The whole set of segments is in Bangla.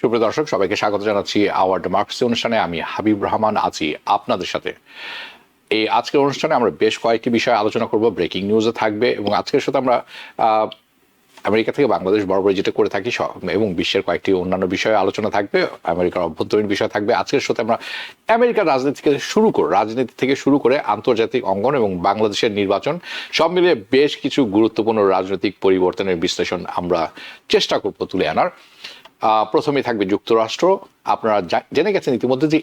সুপ্রিয় দর্শক, সবাইকে স্বাগত জানাচ্ছি আওয়ার ডেমোক্রেসি অনুষ্ঠানে। আমি হাবিব রহমান আছি আপনাদের সাথে। এই আজকের অনুষ্ঠানে আমরা বেশ কয়েকটি বিষয় আলোচনা করব। ব্রেকিং নিউজে থাকবে এবং আজকের সাথে আমরা আমেরিকা থেকে বাংলাদেশ বরাবর যেটা করে থাকি এবং বিশ্বের কয়েকটি অন্যান্য বিষয়ে আলোচনা থাকবে। আমেরিকার অভ্যন্তরীণ বিষয় থাকবে। আজকের সাথে আমরা আমেরিকার রাজনীতি থেকে শুরু করে আন্তর্জাতিক অঙ্গন এবং বাংলাদেশের নির্বাচন সব মিলিয়ে বেশ কিছু গুরুত্বপূর্ণ রাজনৈতিক পরিবর্তনের বিশ্লেষণ আমরা চেষ্টা করব তুলে আনার। প্রথমে থাকবে যুক্তরাষ্ট্র। আপনারা জেনে গেছেন ইতিমধ্যে যে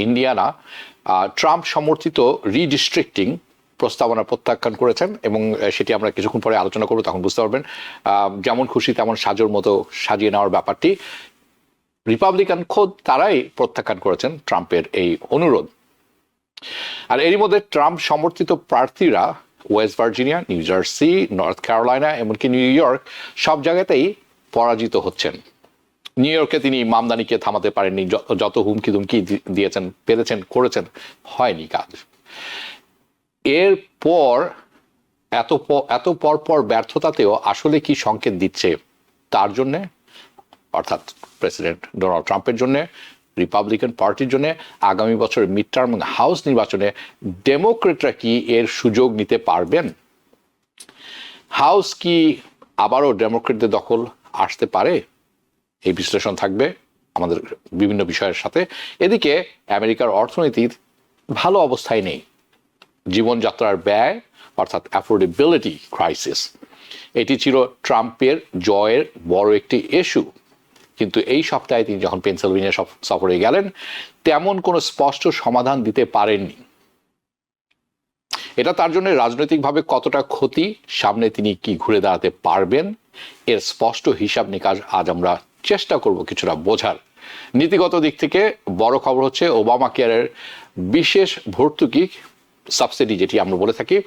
ইন্ডিয়ানা ট্রাম্প সমর্থিত রিডিস্ট্রিক্টিং প্রস্তাবনা প্রত্যাখ্যান করেছেন এবং সেটি আমরা কিছুক্ষণ পরে আলোচনা করবো, তখন বুঝতে পারবেন। যেমন খুশি তেমন সাজোর মতো সাজিয়ে নেওয়ার ব্যাপারটি রিপাবলিকান খোদ তারাই প্রত্যাখ্যান করেছেন ট্রাম্পের এই অনুরোধ। আর এরই মধ্যে ট্রাম্প সমর্থিত প্রার্থীরা West Virginia, New Jersey, north Carolina, এমনকি নিউ ইয়র্ক সব জায়গাতেই পরাজিত হচ্ছেন। নিউ ইয়র্কে তিনি মামদানিকে থামাতে পারেননি, যত হুমকি ধুমকি দিয়েছেন, করেছেন, হয়নি কাজ। এরপর এত পর ব্যর্থতাতেও আসলে কি সংকেত দিচ্ছে তার জন্যে, অর্থাৎ প্রেসিডেন্ট ডোনাল্ড ট্রাম্পের জন্য, রিপাবলিকান পার্টির জন্য আগামী বছরের মিড টার্ম এবং হাউস নির্বাচনে ডেমোক্রেটরা কি এর সুযোগ নিতে পারবেন? হাউস কি আবারও ডেমোক্রেটদের দখল আসতে পারে? এই বিশ্লেষণ থাকবে আমাদের বিভিন্ন বিষয়ের সাথে। এদিকে আমেরিকার অর্থনীতির ভালো অবস্থায় নেই। জীবনযাত্রার ব্যয় অর্থাৎ অ্যাফোর্ডেবিলিটি ক্রাইসিস, এটি ছিল ট্রাম্পের জয়ের বড় একটি ইস্যু। কিন্তু এই সপ্তাহে তিনি যখন পেনসিলভেনিয়া সফরে গেলেন, তেমন কোনো স্পষ্ট সমাধান দিতে পারেননি। এটা তার জন্য রাজনৈতিকভাবে কতটা ক্ষতি, সামনে তিনি কি ঘুরে দাঁড়াতে পারবেন, এর স্পষ্ট হিসাব নিকাশ আজ আমরা চেষ্টা করব কিছুটা বোঝার। নীতিগত দিক থেকে বড় খবর হচ্ছে ওবামা কেয়ারের বিশেষ ভর্তুকি সাবসিডি, যেটি আমরা বলে থাকি,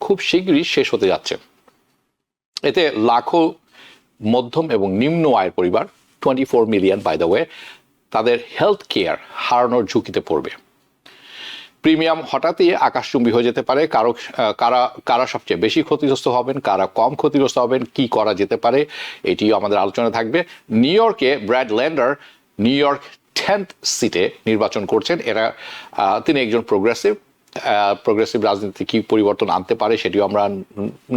খুব শীঘ্রই শেষ হতে যাচ্ছে। এতে লাখো মধ্যম এবং নিম্ন আয়ের পরিবার, 24 মিলিয়ন বাই দ্য ওয়ে, তাদের হেলথ কেয়ার হারানোর ঝুঁকিতে পড়বে। প্রিমিয়াম হঠাৎই আকাশচুম্বী হয়ে যেতে পারে। কারা সবচেয়ে বেশি ক্ষতিগ্রস্ত হবেন, কারা কম ক্ষতিগ্রস্ত হবেন, কি করা যেতে পারে, এটিও আমাদের আলোচনা থাকবে। নিউ ইয়র্কে Brad lander new York 10th সিটে নির্বাচন করছেন। তিনি একজন প্রোগ্রেসিভ রাজনীতি কি পরিবর্তন আনতে পারে সেটিও আমরা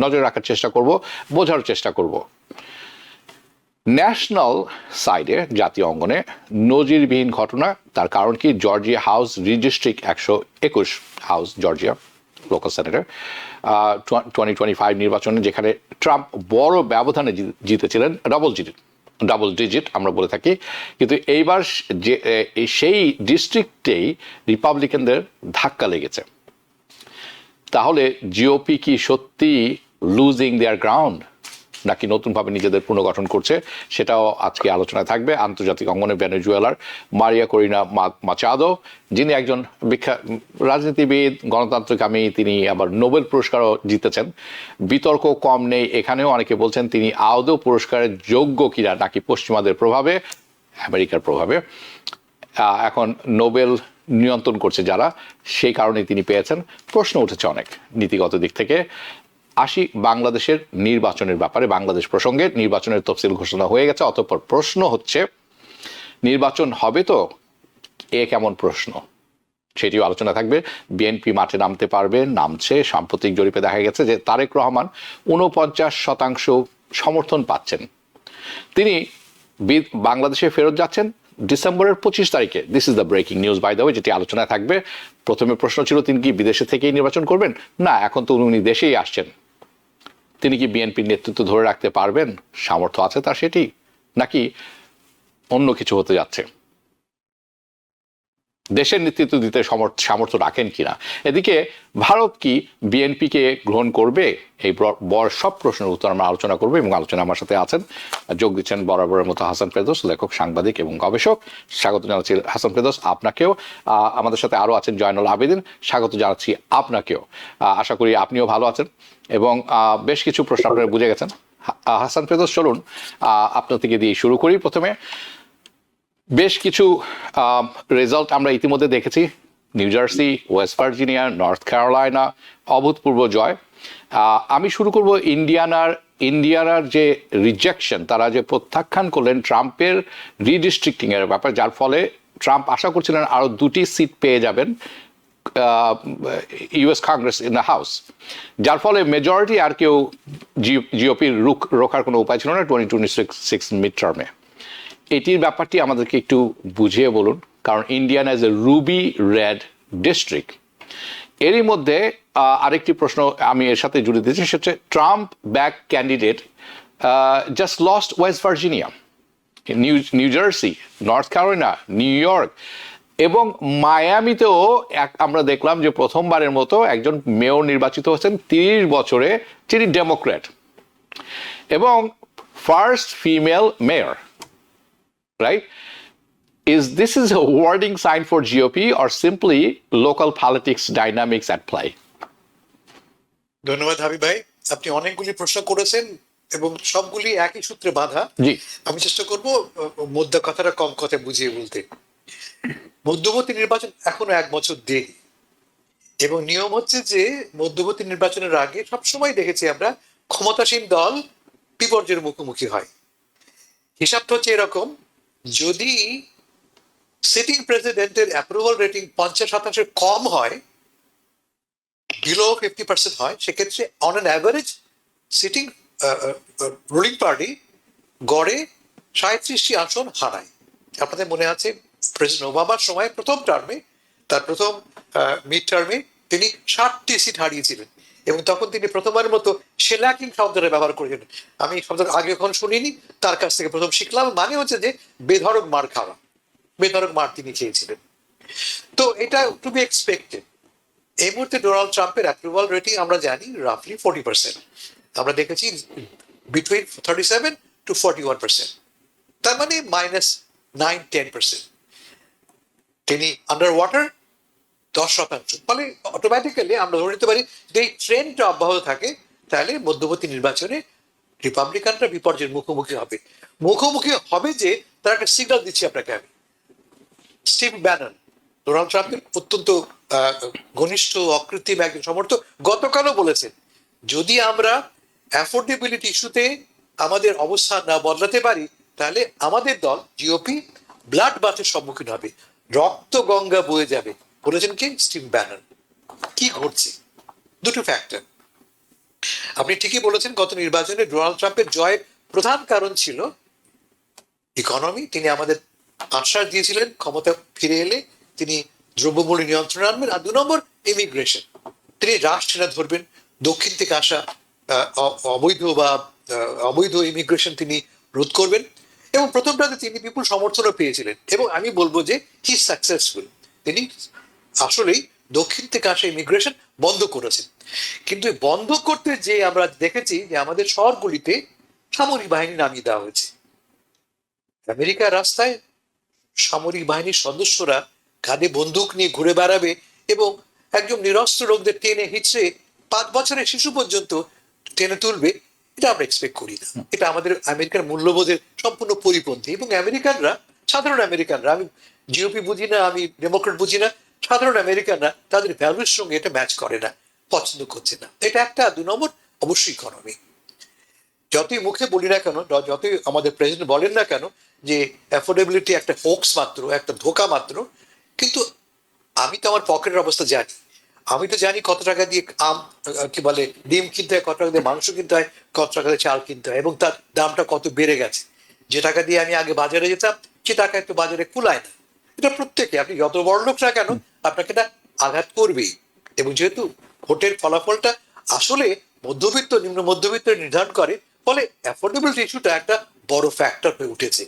নজরে রাখার চেষ্টা করব, বোঝার চেষ্টা করব। ন্যাশনাল সাইডে, জাতীয় অঙ্গনে নজিরবিহীন ঘটনা। তার কারণ কি, Georgia house redistrict 121 house Georgia local senator 2025 নির্বাচনে, যেখানে ট্রাম্প বড় ব্যবধানে জিতেছিলেন, ডাবল ডিজিট আমরা বলে থাকি। কিন্তু এইবার সেই ডিস্ট্রিক্টেই রিপাবলিকানদের ধাক্কা লেগেছে। তাহলে জিওপি কি সত্যি লুজিং দেয়ার গ্রাউন্ড, নাকি নতুনভাবে নিজেদের পুনর্গঠন করছে, সেটাও আজকে আলোচনায় থাকবে। আন্তর্জাতিক অঙ্গনে ভেনেজুয়েলার মারিয়া করিনা মাচাদো, যিনি একজন বিখ্যাত রাজনীতিবিদ, গণতান্ত্রিকামী, তিনি আবার নোবেল পুরস্কারও জিতেছেন। বিতর্ক কম নেই এখানেও। অনেকে বলছেন তিনি আদৌ পুরস্কারের যোগ্য কিনা, নাকি পশ্চিমাদের প্রভাবে, আমেরিকার প্রভাবে এখন নোবেল নিয়ন্ত্রণ করছে যারা, সেই কারণে তিনি পেয়েছেন। প্রশ্ন উঠেছে অনেক নীতিগত দিক থেকে। আসি বাংলাদেশের নির্বাচনের ব্যাপারে। বাংলাদেশ প্রসঙ্গে নির্বাচনের তফসিল ঘোষণা হয়ে গেছে, অতঃপর প্রশ্ন হচ্ছে নির্বাচন হবে তো? কেমন প্রশ্ন, সেটিও আলোচনা থাকবে। বিএনপি মাঠে নামতে পারবে, নামছে। সাম্প্রতিক জরিপে দেখা গেছে যে তারেক রহমান 49% সমর্থন পাচ্ছেন। তিনি বাংলাদেশে ফেরত যাচ্ছেন ডিসেম্বরের 25 তারিখে। This is the breaking news by the way, যেটি আলোচনায় থাকবে। প্রথমে প্রশ্ন ছিল তিনি কি বিদেশে থেকেই নির্বাচন করবেন? না, এখন তো উনি দেশেই আসছেন। তিনি কি বিএনপির নেতৃত্ব ধরে রাখতে পারবেন? সামর্থ্য আছে তার সেটি, নাকি অন্য কিছু হতে যাচ্ছে? দেশের নেতৃত্ব দিতে সামর্থ্য রাখেন কিনা? এদিকে ভারত কি বিএনপিকে গ্রহণ করবে? এই সব প্রশ্নের উত্তর আমরা আলোচনা করবো এবং আলোচনা আমার সাথে আছেন, যোগ দিচ্ছেন বরাবরের মতো হাসান ফেরদৌস, লেখক, সাংবাদিক এবং গবেষক। স্বাগত জানাচ্ছি হাসান ফেরদৌস আপনাকেও। আমাদের সাথে আরও আছেন জয়নুল আবেদিন, স্বাগত জানাচ্ছি আপনাকেও। আশা করি আপনিও ভালো আছেন এবং বেশ কিছু প্রশ্ন আপনারা বুঝে গেছেন। হাসান ফেরদৌস, চলুন আপনার থেকে দিয়ে শুরু করি। প্রথমে বেশ কিছু রেজাল্ট আমরা ইতিমধ্যে দেখেছি। New jersey, West Virginia, north Carolina, অভূতপূর্ব জয়। আমি শুরু করব ইন্ডিয়ানার যে রিজেকশন, তারা যে প্রত্যাখ্যান করলেন ট্রাম্পের রিডিস্ট্রিক্টিং এর ব্যাপার, যার ফলে ট্রাম্প আশা করছিলেন আরো 2টি সিট পেয়ে যাবেন US Congress in the house, যার ফলে মেজরিটি আর কেউ জিওপির রোখার কোনো উপায় ছিল না 2026 মিড টার্মে। এটির ব্যাপারটি আমাদেরকে একটু বুঝিয়ে বলুন, কারণ Indiana is a Ruby red district. এরই মধ্যে আরেকটি প্রশ্ন আমি এর সাথে জুড়ে দিয়েছি, সেটা হচ্ছে Trump back candidate just lost West Virginia, New Jersey, North Carolina, New York এবং মায়ামিতেও আমরা দেখলাম যে প্রথমবারের মতো একজন মেয়র নির্বাচিত হচ্ছেন 30 বছরে, যিনি ডেমোক্র্যাট এবং first female mayor, right? This is a warning sign for GOP or simply local politics dynamics at play? ধন্যবাদ হাবিব ভাই, আপনি অনেকগুলি প্রশ্ন করেছেন এবং সবগুলি একই সূত্রে বাঁধা। জি, আমি চেষ্টা করব মধ্যে কথাটা কম কথা বুঝিয়ে বলতে। মধ্যবর্তী নির্বাচন এখনো 1 বছর দেরি এবং নিয়ম হচ্ছে যে মধ্যবর্তী নির্বাচনের আগে সবসময় দেখেছি আমরা ক্ষমতাসীন দল বিপর্যয়ের মুখোমুখি হয়। হিসাবটা হচ্ছে এরকম, যদি সিটিং প্রেসিডেন্টের অ্যাপ্রুভাল রেটিং 50% কম হয়, বিলো 50% হয়, সেক্ষেত্রে on an average sitting ruling party গড়ে 37টি আসন হারায়। আপনাদের মনে আছে প্রেসিডেন্ট ওবামার সময় প্রথম টার্মে, তার প্রথম মিড টার্মে তিনি 60টি সিট হারিয়েছিলেন এবং তখন তিনি প্রথমবারের মতো শেলাকিং শব্দটা ব্যবহার করেছিলেন। আমি শব্দটা আগে কখন শুনিনি, তার কাছ থেকে প্রথম শিখলাম। মানে হচ্ছে যে বেধড়ক মার খাওয়া, বেধড়ক মার তিনি খেয়েছিলেন। তো এটা টু বি এক্সপেক্টেড। এই মুহূর্তে ডোনাল্ড ট্রাম্পের অ্যাপ্রুভাল রেটিং আমরা জানি রাফলি 40%। আমরা দেখেছি বিটুইন 37 to 41%, তার মানে -9-10%। তিনি আন্ডার ওয়াটার 10%। ফলে অটোমেটিক্যালি আমরা ধরে নিতে পারি যে এই ট্রেন্ডটা অব্যাহত থাকে, তাহলে মধ্যবর্তী নির্বাচনে রিপাবলিকানরা বিপর্যয়ের মুখোমুখি হবে। মুখোমুখি হবে যে তারা একটা সিগন্যাল দিচ্ছি আপনাকে আমি। স্টিভ ব্যানন, ডোনাল্ড ট্রাম্পের অত্যন্ত ঘনিষ্ঠ অকৃত্রিম একজন সমর্থক, গতকালও বলেছেন যদি আমরা অ্যাফোর্ডেবিলিটি ইস্যুতে আমাদের অবস্থান না বদলাতে পারি, তাহলে আমাদের দল জিওপি ব্লাড বাথের সম্মুখীন হবে, রক্ত গঙ্গা বয়ে যাবে। বলেছেন কি স্টিভ ব্যানন। কি ঘটছে? দুটো ফ্যাক্টর। আপনি ঠিকই বলেছেন, গত নির্বাচনে ডোনাল্ড ট্রাম্পের জয়ের প্রধান কারণ ছিল ইকোনমি। তিনি আমাদের আশ্বাস দিয়েছিলেন ক্ষমতা ফিরে এলে তিনি দ্রব্যমূল্য নিয়ন্ত্রণে আনবেন। আর 2 নম্বর ইমিগ্রেশন, তিনি রাশ টেনে ধরবেন, দক্ষিণ থেকে আসা অবৈধ ইমিগ্রেশন তিনি রোধ করবেন। এবং প্রথমটাতে তিনি বিপুল সমর্থনও পেয়েছিলেন এবং আমি বলবো যে হি সাকসেসফুল। তিনি আসলেই দক্ষিণ থেকে আসা ইমিগ্রেশন বন্ধ করেছেন। কিন্তু বন্ধ করতে যে আমরা দেখেছি যে আমাদের শহরগুলিতে সামরিক বাহিনী নামিয়ে দেওয়া হয়েছে। আমেরিকার রাস্তায় সামরিক বাহিনীর সদস্যরা কাঁধে বন্দুক নিয়ে ঘুরে বেড়াবে এবং একজন নিরস্ত্র লোকদের টেনে হিচড়ে 5 বছরের শিশু পর্যন্ত টেনে তুলবে, এটা আমরা এক্সপেক্ট করি না। এটা আমাদের আমেরিকার মূল্যবোধের সম্পূর্ণ পরিপন্থী। এবং আমেরিকানরা, সাধারণ আমেরিকানরা, আমি জিওপি বুঝি না, আমি ডেমোক্রেট বুঝি না, সাধারণ আমেরিকানরা তাদের ভ্যালুর সঙ্গে এটা ম্যাচ করে না, পছন্দ করছে না। এটা একটা। 2 নম্বর অবশ্যই ইকোনমি। যতই মুখে বলি না কেন, যতই আমাদের প্রেসিডেন্ট বলেন না কেন যে অ্যাফোর্ডেবিলিটি একটা হোক্স মাত্র, একটা ধোকা মাত্র, কিন্তু আমি তো আমার পকেটের অবস্থা জানি। আমি তো জানি কত টাকা দিয়ে কি বলে ডিম কিনতে হয়, কত টাকা দিয়ে মাংস কিনতে হয়, কত টাকা দিয়ে চাল কিনতে হয় এবং তার দামটা কত বেড়ে গেছে। যে টাকা দিয়ে আমি আগে বাজারে যেতাম, সে টাকা একটু বাজারে কুলায় না। এটা প্রত্যেকে, আপনি যত বড় লোক না কেন, আপনাকে এটা আঘাত করবেই। এবং যেহেতু ভোটের ফলাফলটা আসলে মধ্যবিত্ত নিম্ন মধ্যবিত্ত নির্ধারণ করে, ফলে অ্যাফোর্ডেবিলিটি ইস্যুটা একটা বড় ফ্যাক্টর হয়ে উঠেছে।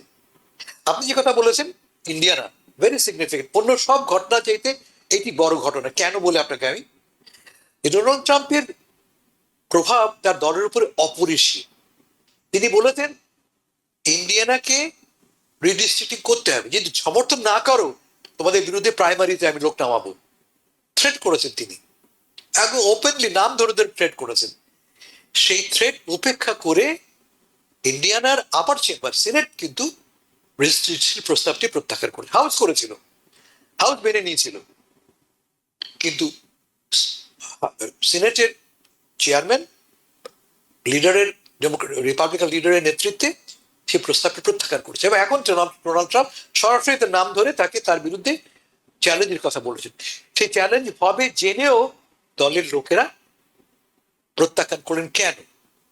আপনি যে কথা বলেছেন ইন্ডিয়ানা, ভেরি সিগনিফিকেন্ট। অন্য সব ঘটনা চাইতে এটি বড় ঘটনা। কেন বলে আপনাকে আমি, ডোনাল্ড ট্রাম্পের প্রভাব তার দলের উপরে অপরিসীম। তিনি বলেছেন ইন্ডিয়ানাকে রিডিস্ট্রিক্টিং করতে হবে, যদি সমর্থন না করো তোমাদের বিরুদ্ধে প্রাইমারিতে আমি লোক নামাবো। থ্রেট করেছেন তিনি, একদম ওপেনলি নাম ধরে ধরে থ্রেট করেছেন। সেই থ্রেট উপেক্ষা করে ইন্ডিয়ানার আপার চেম্বার সিনেট কিন্তু রেজিস্ট্রেশন প্রস্তাবটি প্রত্যাখ্যান করে, হাউস করেছিল, হাউস মেনে নিয়েছিল। কিন্তু সিনেটের চেয়ারম্যান লিডারের রিপাবলিকান লিডারের নেতৃত্বে সেই প্রস্তাবটি প্রত্যাখ্যান করেছে এবং এখন ডোনাল্ড ট্রাম্প সরাসরি তার নাম ধরে তাকে তার বিরুদ্ধে চ্যালেঞ্জের কথা বলেছেন। সেই চ্যালেঞ্জ হবে জেনেও দলের লোকেরা প্রত্যাখ্যান করলেন। কেন?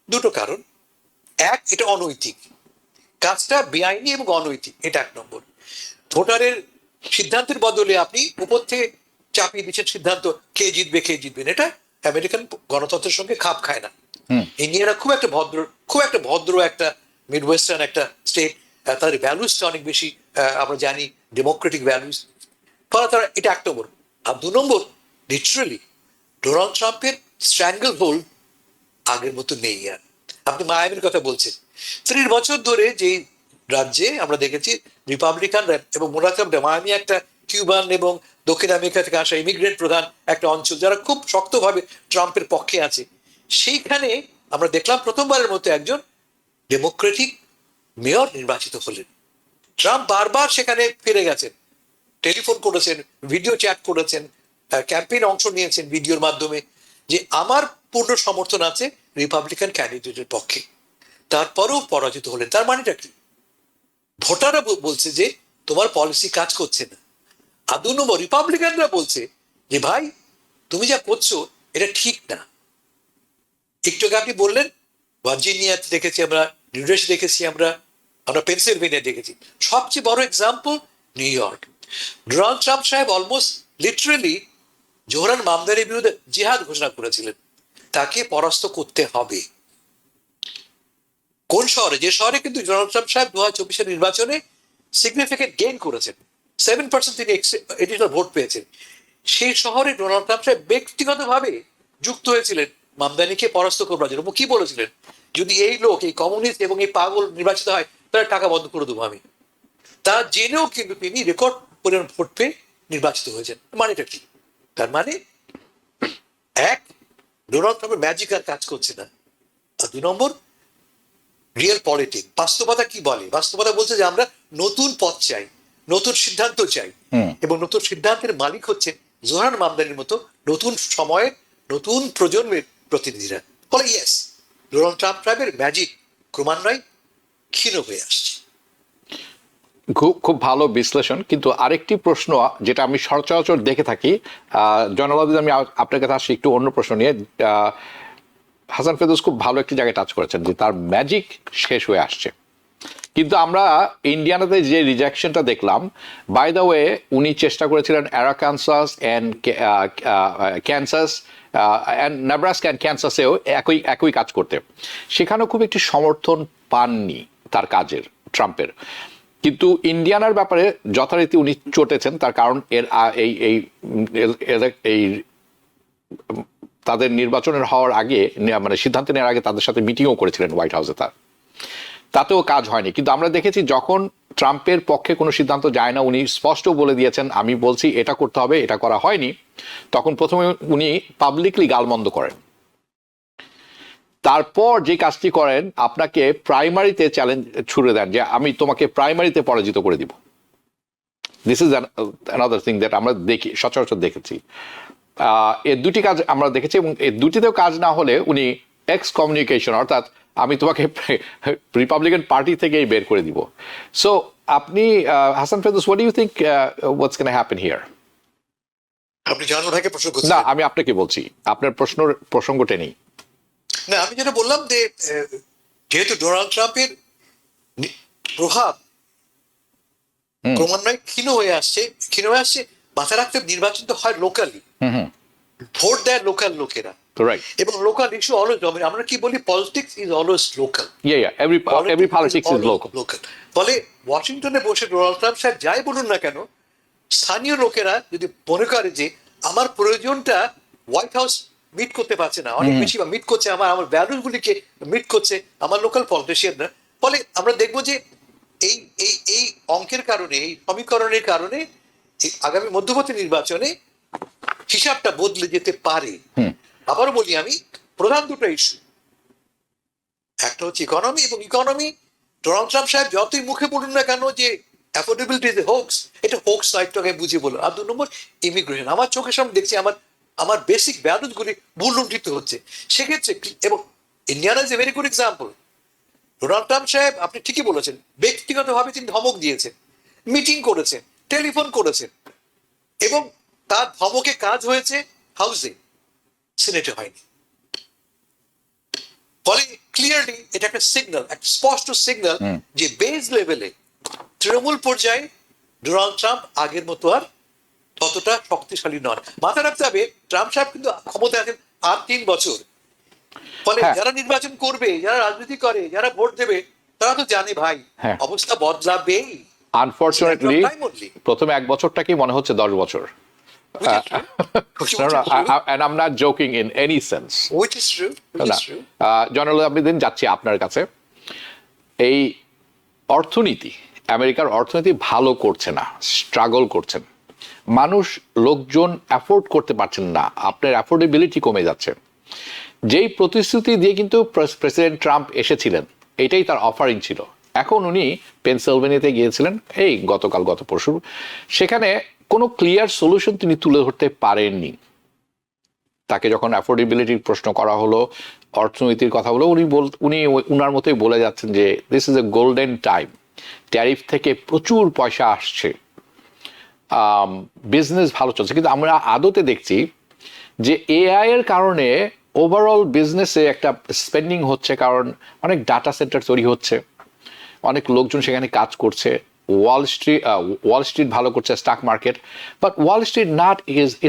দুটো কারণ। এক, এটা অনৈতিক, কাজটা বেআইনি এবং অনৈতিক, এটা এক নম্বর। ভোটারের সিদ্ধান্তের বদলে আপনি উপর থেকে চাপিয়ে দিচ্ছেন সিদ্ধান্ত, কে জিতবে কে জিতবেন, এটা আমেরিকান গণতন্ত্রের সঙ্গে খাপ খায় না। ইন্ডিয়ারা খুব একটা ভদ্র একটা মিড ওয়েস্টার্ন একটা স্টেট, তাদের ভ্যালুসটা অনেক বেশি আমরা জানি, ডেমোক্রেটিক ভ্যালুস। ফলে তারা, এটা এক নম্বর। আর দু নম্বর, লিটারালি ডোনাল্ড ট্রাম্পের স্ট্র্যাঙ্গল হোল্ড আগের মতো নেই আর। আপনি মায়ামির কথা বলছেন, 30 বছর ধরে যে রাজ্যে আমরা দেখেছি রিপাবলিকানরা, এবং মোরাকামটা মায়ামি একটা কিউবান এবং দক্ষিণ আমেরিকা থেকে আসা ইমিগ্রেন্ট প্রধান একটা অঞ্চল, যারা খুব শক্তভাবে ট্রাম্পের পক্ষে আছে, সেইখানে আমরা দেখলাম প্রথমবারের মতো একজন ডেমোক্রেটিক মেয়র নির্বাচিত হলেন। ট্রাম্প বারবার সেখানে ফিরে গেছেন, টেলিফোন করেছেন, ভিডিও চ্যাট করেছেন, ক্যাম্পেইনে অংশ নিয়েছেন ভিডিওর মাধ্যমে, যে আমার পূর্ণ সমর্থন আছে রিপাবলিকান ক্যান্ডিডেটের পক্ষে। তারপরেও পরাজিত হলেন। তার মানেটা কি? ভোটাররা বলছে যে তোমার পলিসি কাজ করছে না। আর দু নম্বর, রিপাবলিকানরা বলছে যে ভাই তুমি যা করছো এটা ঠিক না। একটু আগে আপনি বললেন ভার্জিনিয়াতে দেখেছি আমরা, নিউ জার্সি দেখেছি আমরা পেনসিলভেনিয়া দেখেছি, সবচেয়ে বড় example new York. Donald Trump সাহেব অলমোস্ট লিটারেলি জোহরান মামদানির বিরুদ্ধে জিহাদ ঘোষণা করেছিলেন, তাকে পরাস্ত করতে হবে। কোন শহরে? যে শহরে কিন্তু ডোনাল্ড ট্রাম্প সাহেব 2024 নির্বাচনে সিগনিফিকেন্ট গেইন করেছেন, 7% তিনি এডিশনাল ভোট পেয়েছেন। সেই শহরে ডোনাল্ড ট্রাম্প সাহেব ব্যক্তিগতভাবে যুক্ত হয়েছিলেন মামদানিকে পরাস্ত করবার জন্য। কি বলেছিলেন? যদি এই লোক, এই কমিউনিস্ট এবং এই পাগল নির্বাচিত হয়, তাহলে টাকা বন্ধ করে দেবো আমি। তা জেনেও কিন্তু তিনি রেকর্ড পরিমাণ ভোট পেয়ে নির্বাচিত হয়েছেন। মানেটা কি? তার মানে এক, ডোনাল্ড ট্রাম্পের ম্যাজিক আর কাজ করছে না। আর দু নম্বর, রিয়েল পলিটিক্স, বাস্তবতা কি বলে? বাস্তবতা বলছে যে আমরা নতুন পথ চাই, নতুন সিদ্ধান্ত চাই, এবং নতুন সিদ্ধান্তের মালিক হচ্ছে জোহরান মামদানির মতো নতুন সময়ের, নতুন প্রজন্মের প্রতিনিধিরা। ফলে ইয়েস, ডোনাল্ড ট্রাম্পের ম্যাজিক ক্রমান্বয়ে ক্ষীণ হয়ে আসছে। খুব খুব ভালো বিশ্লেষণ। কিন্তু আরেকটি প্রশ্ন যেটা আমি সচরাচর দেখে থাকি, জয়নাল আবেদিন, আমি আপনার কাছে আসি একটু অন্য প্রশ্ন নিয়ে। হাসান ফেরদৌস খুব ভালো একটি জায়গায় টাচ করেছেন যে তার ম্যাজিক শেষ হয়ে আসছে। কিন্তু আমরা ইন্ডিয়ানাতে যে রিজেকশনটা দেখলাম, বাই দ্য ওয়ে উনি চেষ্টা করেছিলেন Arkansas and Kansas and Nebraska and ক্যানসাসেও একই কাজ করতে, সেখানেও খুব একটি সমর্থন পাননি তার কাজের, ট্রাম্পের। কিন্তু ইন্ডিয়ানার ব্যাপারে যথারীতি উনি চটেছেন, তার কারণ এই তাদের নির্বাচনের হওয়ার আগে, মানে সিদ্ধান্ত নেওয়ার আগে তাদের সাথে মিটিংও করেছিলেন হোয়াইট হাউসে, তাতেও কাজ হয়নি। কিন্তু আমরা দেখেছি যখন ট্রাম্পের পক্ষে কোনো সিদ্ধান্ত যায় না, উনি স্পষ্ট বলে দিয়েছেন আমি বলছি এটা করতে হবে, এটা করা হয়নি, তখন প্রথমে উনি পাবলিকলি গালমন্দ করেন। তারপর যে কাজটি করেন, আপনাকে প্রাইমারিতে চ্যালেঞ্জ ছুড়ে দেন যে আমি তোমাকে প্রাইমারিতে পরাজিত করে দিব। This is another thing that আমরা দেখি, সচরাচর দেখেছি। এর দুটি কাজ আমরা দেখেছি, এবং এর দুটিতেও কাজ না হলে উনি এক্স কমিউনিকেশন, অর্থাৎ আমি তোমাকে রিপাবলিকান পার্টি থেকেই বের করে দিব। সো আপনি, Hasan Ferdous, what do you think what's gonna happen here? আপনি জানার ভাগে প্রশ্ন করছেন? না, আমি আপনাকে বলছি, আপনার প্রসঙ্গটা নেই। না, আমি যেটা বললাম যে যেহেতু ডোনাল্ড ট্রাম্পের প্রভাব ক্রমান্বয়ে ক্ষীণ হয়ে আসছে, মাথায় রাখতে নির্বাচন তো হয় লোকালি, ভোট দেয় লোকাল লোকেরা, এবং লোকাল ইস্যু অলওয়েজ, আমরা কি বলি, politics is always local. Every politics is local. ফলে ওয়াশিংটনে বসে ডোনাল্ড ট্রাম্প সাহেব যাই বলুন না কেন, স্থানীয় লোকেরা যদি মনে করে যে আমার প্রয়োজনটা হোয়াইট হাউস মিট করতে পারছে না, অনেক বেশি মিট করছে, আমার ভ্যালুস গুলিকে মিট করছে আমার লোকাল পলিটিশিয়ানরা, ফলে আমরা দেখবো যে এই এই এই অঙ্কের কারণে, এই সমীকরণের কারণে আগামী মধ্যবর্তী নির্বাচনে হিসাবটা বদলে যেতে পারে। আবারও বলি আমি, প্রধান দুটো ইস্যু, একটা হচ্ছে ইকোনমি, এবং ইকোনমি ডোনাল্ড ট্রাম্প সাহেব যতই মুখে বলুন না কেন যে অ্যাফোর্ডেবিলিটি ইজ এ হোক্স, এটা হোক্স নয়, একটু আগে বুঝিয়ে বলুন। আর দু নম্বর, ইমিগ্রেশন। আমার চোখের সামনে দেখছি, আমার আমার বেসিক ভ্যালুগুলি ভুলুণ্ঠিত হচ্ছে। সেক্ষেত্রে এবং Indiana is a very good example. Donald Trump সাহেব, আপনি ঠিকই বলেছেন, ব্যক্তিগতভাবে তিনি ধমক দিয়েছেন, মিটিং করেছেন, টেলিফোন করেছেন, এবং তার ধমকে কাজ হয়েছে হাউসে, সিনেটে হয়নি। ফলে ক্লিয়ারলি এটা একটা সিগন্যাল, একটা স্পষ্ট সিগন্যাল যে বেস লেভেলে তৃণমূল পর্যায়ে ডোনাল্ড ট্রাম্প আগের মতো আর ততটা শক্তিশালী নন। মাথায় রাখতে হবে, ট্রাম্প সাহেব কিন্তু ক্ষমতায় আছেন আর 3 বছর। ফলে যারা নির্বাচন করবে, যারা রাজনীতি করে, যারা ভোট দেবে, তারা তো জানে ভাই অবস্থা বদলাবেই। আনফরচুনেটলি প্রথম 1 বছরটাকেই মনে হচ্ছে 10 বছর। And I'm not joking in any sense. Which is true. Zainul Abedin, যাচ্ছি আপনার কাছে। এই অর্থনীতি, আমেরিকার অর্থনীতি ভালো করছে না, স্ট্রাগল করছেন, মানুষ লোকজন অ্যাফোর্ড করতে পারছেন না, আপনার অ্যাফোর্ডেবিলিটি কমে যাচ্ছে। যেই প্রতিশ্রুতি দিয়ে কিন্তু প্রেসিডেন্ট ট্রাম্প এসেছিলেন, এটাই তার অফারিং ছিল। এখন উনি পেনসিলভেনিয়াতে গিয়েছিলেন এই গত পরশু, সেখানে কোনো ক্লিয়ার সলিউশন তিনি তুলে ধরতে পারেননি। তাকে যখন অ্যাফোর্ডেবিলিটির প্রশ্ন করা হলো, অর্থনীতির কথা বলো, উনি উনার মতোই বলে যাচ্ছেন যে this is a golden time, tariff থেকে প্রচুর পয়সা আসছে, বিজনেস ভালো চলছে। কিন্তু আমরা আদতে দেখছি যে এআই এর কারণে ওভারঅল বিজনেসে একটা স্পেন্ডিং হচ্ছে, কারণ অনেক ডাটা সেন্টার তৈরি হচ্ছে, অনেক লোকজন সেখানে কাজ করছে। ওয়াল স্ট্রিট ভালো করছে, stock market, but Wall Street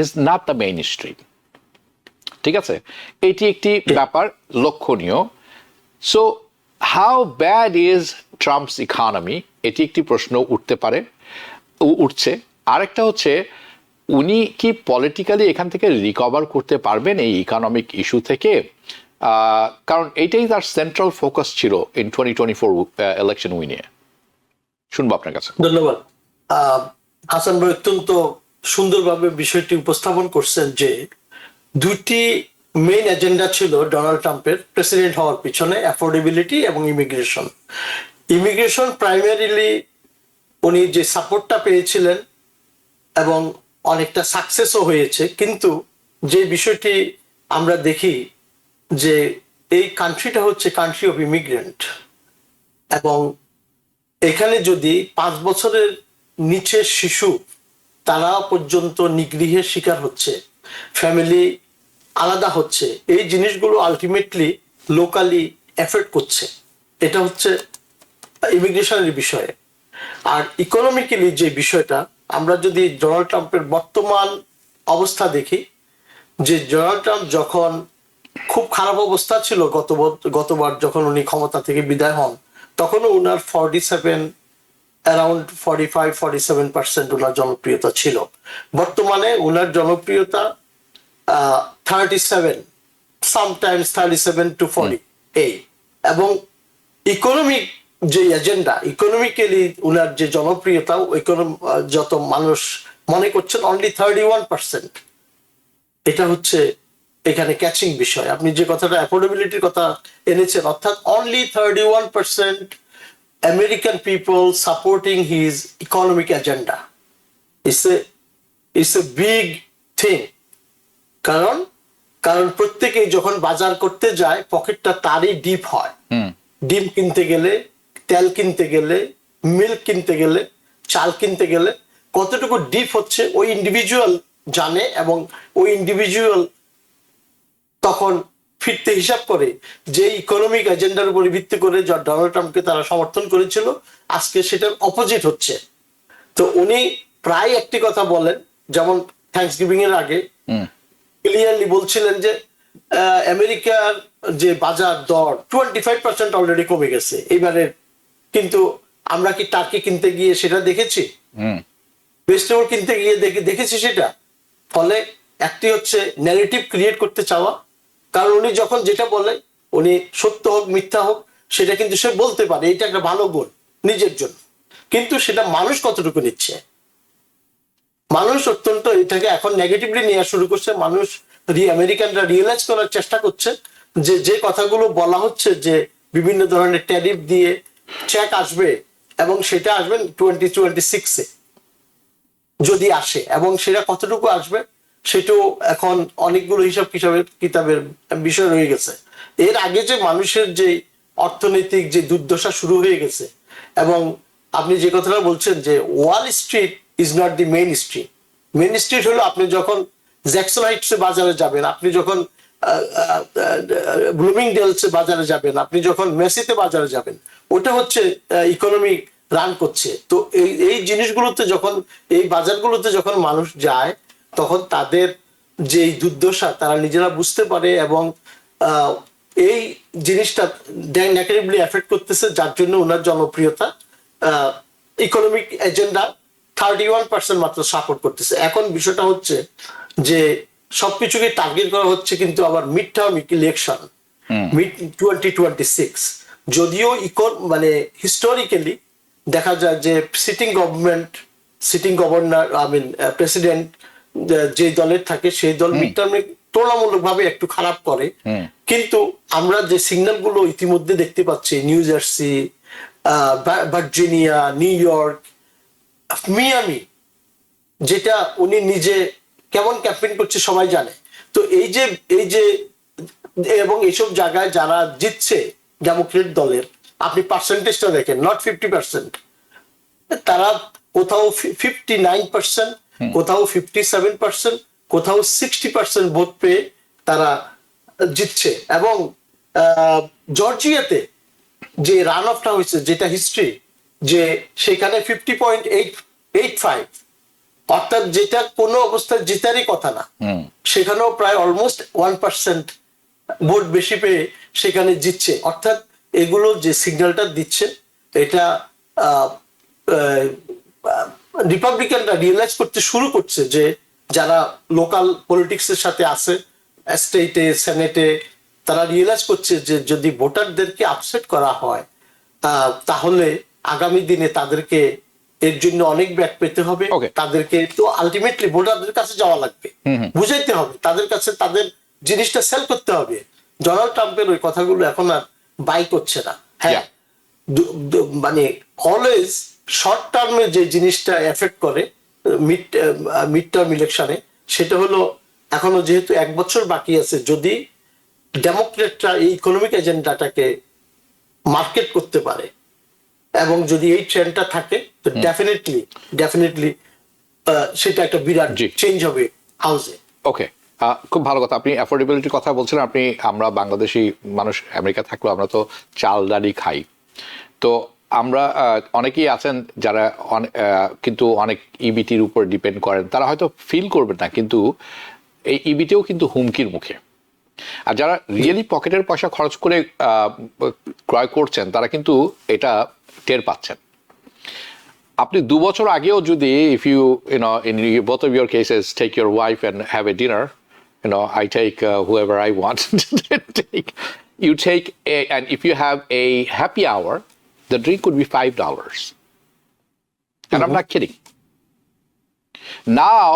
is not the main street. ঠিক আছে, এটি একটি ব্যাপার লক্ষণীয়। So how bad is Trump's economy, এটি একটি প্রশ্ন উঠছে। আরেকটা হচ্ছে, উনি কি পলিটিক্যালি এখান থেকে রিকভার করতে পারবেন এই ইকোনমিক ইস্যু থেকে? কারণ এইটাই তার সেন্ট্রাল ফোকাস ছিল ইন 2024 ইলেকশন উইনে। শুনবো আপনার কাছে। ধন্যবাদ। হাসান ভাই অত্যন্ত সুন্দরভাবে বিষয়টি উপস্থাপন করছেন যে দুটি মেইন এজেন্ডা ছিল ডোনাল্ড ট্রাম্পের প্রেসিডেন্ট হওয়ার পিছনে, অ্যাফোর্ডেবিলিটি এবং ইমিগ্রেশন। ইমিগ্রেশন প্রাইমারিলি উনি যে সাপোর্টটা পেয়েছিলেন এবং অনেকটা সাকসেসও হয়েছে, কিন্তু যে বিষয়টি আমরা দেখি যে এই কান্ট্রিটা হচ্ছে কান্ট্রি অফ ইমিগ্রেন্ট, এবং এখানে যদি 5 বছরের নিচের শিশু তারা পর্যন্ত নিগৃহের শিকার হচ্ছে, ফ্যামিলি আলাদা হচ্ছে, এই জিনিসগুলো আলটিমেটলি লোকালি এফেক্ট করছে। এটা হচ্ছে ইমিগ্রেশনের বিষয়ে। আর ইকোনমিক্যালি যে বিষয়টা, আমরা যদি ডোনাল্ড ট্রাম্পের বর্তমান অবস্থা দেখি, যে ডোনাল্ড ট্রাম্প যখন খুব খারাপ অবস্থা ছিল গতবার যখন উনি ক্ষমতা থেকে বিদায় হন, তখনও উনার 45-47% উনার জনপ্রিয়তা ছিল। বর্তমানে উনার জনপ্রিয়তা 37, সামটাইমস 37 to 40। এবং ইকোনমিক যে এজেন্ডা, ইকোনমিক্যালি উনার যে জনপ্রিয়তা, যত মানুষ মনে করছেন অনলি 31%। এটা হচ্ছে এখানে ক্যাচিং বিষয়। আপনি যে কথাটা অ্যাফোর্ডেবিলিটির কথা এনেছেন, অর্থাৎ only 31% American people supporting his economic agenda. It's a big thing. কারণ প্রত্যেকেই যখন বাজার করতে যায়, পকেটটা তারই ডিপ হয়। ডিম কিনতে গেলে, তেল কিনতে গেলে, মিল্ক কিনতে গেলে, চাল কিনতে গেলে কতটুকু ডিপ হচ্ছে ওই ইন্ডিভিজুয়াল জানে, এবং ওই ইন্ডিভিজুয়াল তখন ফিরতে হিসাব করে যে ইকোনমিক এজেন্ডার উপর ভিত্তি করে ডোনাল্ড ট্রাম্পকে তারা সমর্থন করেছিল, আজকে সেটার অপোজিট হচ্ছে। তো উনি প্রায় একটি কথা বলেন, যেমন থ্যাঙ্কসগিভিং এর আগে ক্লিয়ারলি বলছিলেন যে আমেরিকার যে বাজার দর 25% অলরেডি কমে গেছে এইবারে, কিন্তু আমরা কি টার্কি কিনতে গিয়ে সেটা দেখেছি? ভেজিটেবল কিনতে গিয়ে দেখেছি সেটা? ফলে একটি হচ্ছে ন্যারেটিভ ক্রিয়েট করতে চাওয়া, কারণ উনি যখন যেটা বলে, উনি সত্য হোক মিথ্যা হোক সেটা কিন্তু সে বলতে পারে, এটা একটা ভালো গুণ নিজের জন্য, কিন্তু সেটা মানুষ কতটুকু নিচ্ছে? মানুষ অত্যন্ত এটাকে এখন নেগেটিভলি নেওয়া শুরু করছে। মানুষ আমেরিকানরা রিয়েলাইজ করার চেষ্টা করছে যে কথাগুলো বলা হচ্ছে, যে বিভিন্ন ধরনের ট্যারিফ দিয়ে চেক আসবে, এবং সেটা আসবে 2026-এ যদি আসে, এবং সেটা কতটুকু আসবে সেটাও এখন অনেকগুলো হিসাব কিতাবের বিষয় রয়ে গেছে। এর আগে যে মানুষের যে অর্থনৈতিক যে দুর্দশা শুরু হয়ে গেছে, এবং আপনি যে কথাটা বলছেন যে Wall Street is not the main street. Main street হলো আপনি যখন জ্যাকসন হাইটসে বাজারে যাবেন, আপনি যখন ব্লুমিংডেলসে বাজারে যাবেন, আপনি যখন মেসিতে বাজারে যাবেন, ওটা হচ্ছে ইকোনমি রান করছে। তো এই জিনিসগুলোতে যখন, এই বাজারগুলোতে যখন মানুষ যায়, তখন তাদের যে দুর্দশা তারা নিজেরা বুঝতে পারে, এবং এই জিনিসটা নেগেটিভলি এফেক্ট করতেছে, যার জন্য ওনার জনপ্রিয়তা ইকোনমিক এজেন্ডা 31% মাত্র সাপোর্ট করতেছে। এখন বিষয়টা হচ্ছে যে সবকিছুকে টার্গেট করা হচ্ছে, কিন্তু আবার মিড টার্ম ইলেকশন, মিড 2026, যদিও মানে হিস্টোরিক্যালি দেখা যায় যে সিটিং গভর্নর প্রেসিডেন্ট যে দলের থাকে, সেই দল মিড টার্মে তুলনামূলকভাবে একটু খারাপ করে। কিন্তু আমরা যে সিগন্যাল গুলো ইতিমধ্যে দেখতে পাচ্ছি, new jersey, Virginia, new York, Miami, যেটা উনি নিজে কেমন ক্যাম্পেইন করছে সবাই জানে। তো এই যে এবং এইসব জায়গায় যারা জিতছে ডেমোক্রেট দলের, আপনি পার্সেন্টেজটা দেখেন, নট 50%, তারা কোথাও 59%, কোথাও 57%, কোথাও 60% ভোট পেয়ে তারা জিতছে। এবং জর্জিয়াতে যে রান অফটা হয়েছে, যেটা হিস্ট্রি, যে সেখানে 50.85, অর্থাৎ যেটা কোনো অবস্থায় জেতারই কথা না, সেখানেও প্রায় অলমোস্ট 1% ভোট বেশি পেয়ে সেখানে জিতছে। অর্থাৎ এগুলো যে সিগন্যালটা দিচ্ছে, এটা রিপাবলিকানরা রিয়েলাইজ করতে শুরু করছে যে যারা লোকাল পলিটিক্সের সাথে আছে, স্টেটে, সেনেটে, তারা রিয়েলাইজ করছে যে যদি ভোটারদেরকে আপসেট করা হয়, তাহলে আগামী দিনে তাদেরকে এর জন্য অনেক ব্যাক পেতে হবে। তাদেরকে তো আলটিমেটলি ভোটারদের কাছে যাওয়া লাগবে, বুঝাইতে হবে তাদের কাছে, তাদের জিনিসটা সেল করতে হবে। ডোনাল্ড ট্রাম্পের ওই কথাগুলো এখন আর বাই করছে না। হ্যাঁ, মানে অলওয়েজ শর্ট টার্মে যে জিনিসটা এফেক্ট করে মিড টার্ম ইলেকশনে, সেটা হলো এখনো যেহেতু 1 বছর বাকি আছে, যদি ডেমোক্রেটরা এই ইকোনমিক এজেন্ডাটাকে মার্কেট করতে পারে, এবং যদি এই ট্রেন্ডটা থাকে, তো ডেফিনেটলি সেটা একটা বিরাট চেঞ্জ হবে হাউসে। ওকে, খুব ভালো কথা। আপনি অ্যাফোর্ডেবিলিটির কথা বলছেন। আমরা বাংলাদেশি মানুষ আমেরিকা থাকলেও আমরা তো চাল ডালই খাই। তো আমরা অনেকেই আছেন যারা কিন্তু অনেক ইবিটির উপর ডিপেন্ড করেন, তারা হয়তো ফিল করবেন না, কিন্তু এই ইবিটিও কিন্তু হুমকির মুখে। আর যারা রিয়েলি পকেটের পয়সা খরচ করে ক্রয় করছেন, তারা কিন্তু এটা টের পাচ্ছেন। আপনি 2 বছর আগেও যদি, if you know, in both of your cases, take your wife and have a dinner, I take whoever I want. And if you have a happy hour, the drink could be $5. And I'm not kidding. Now,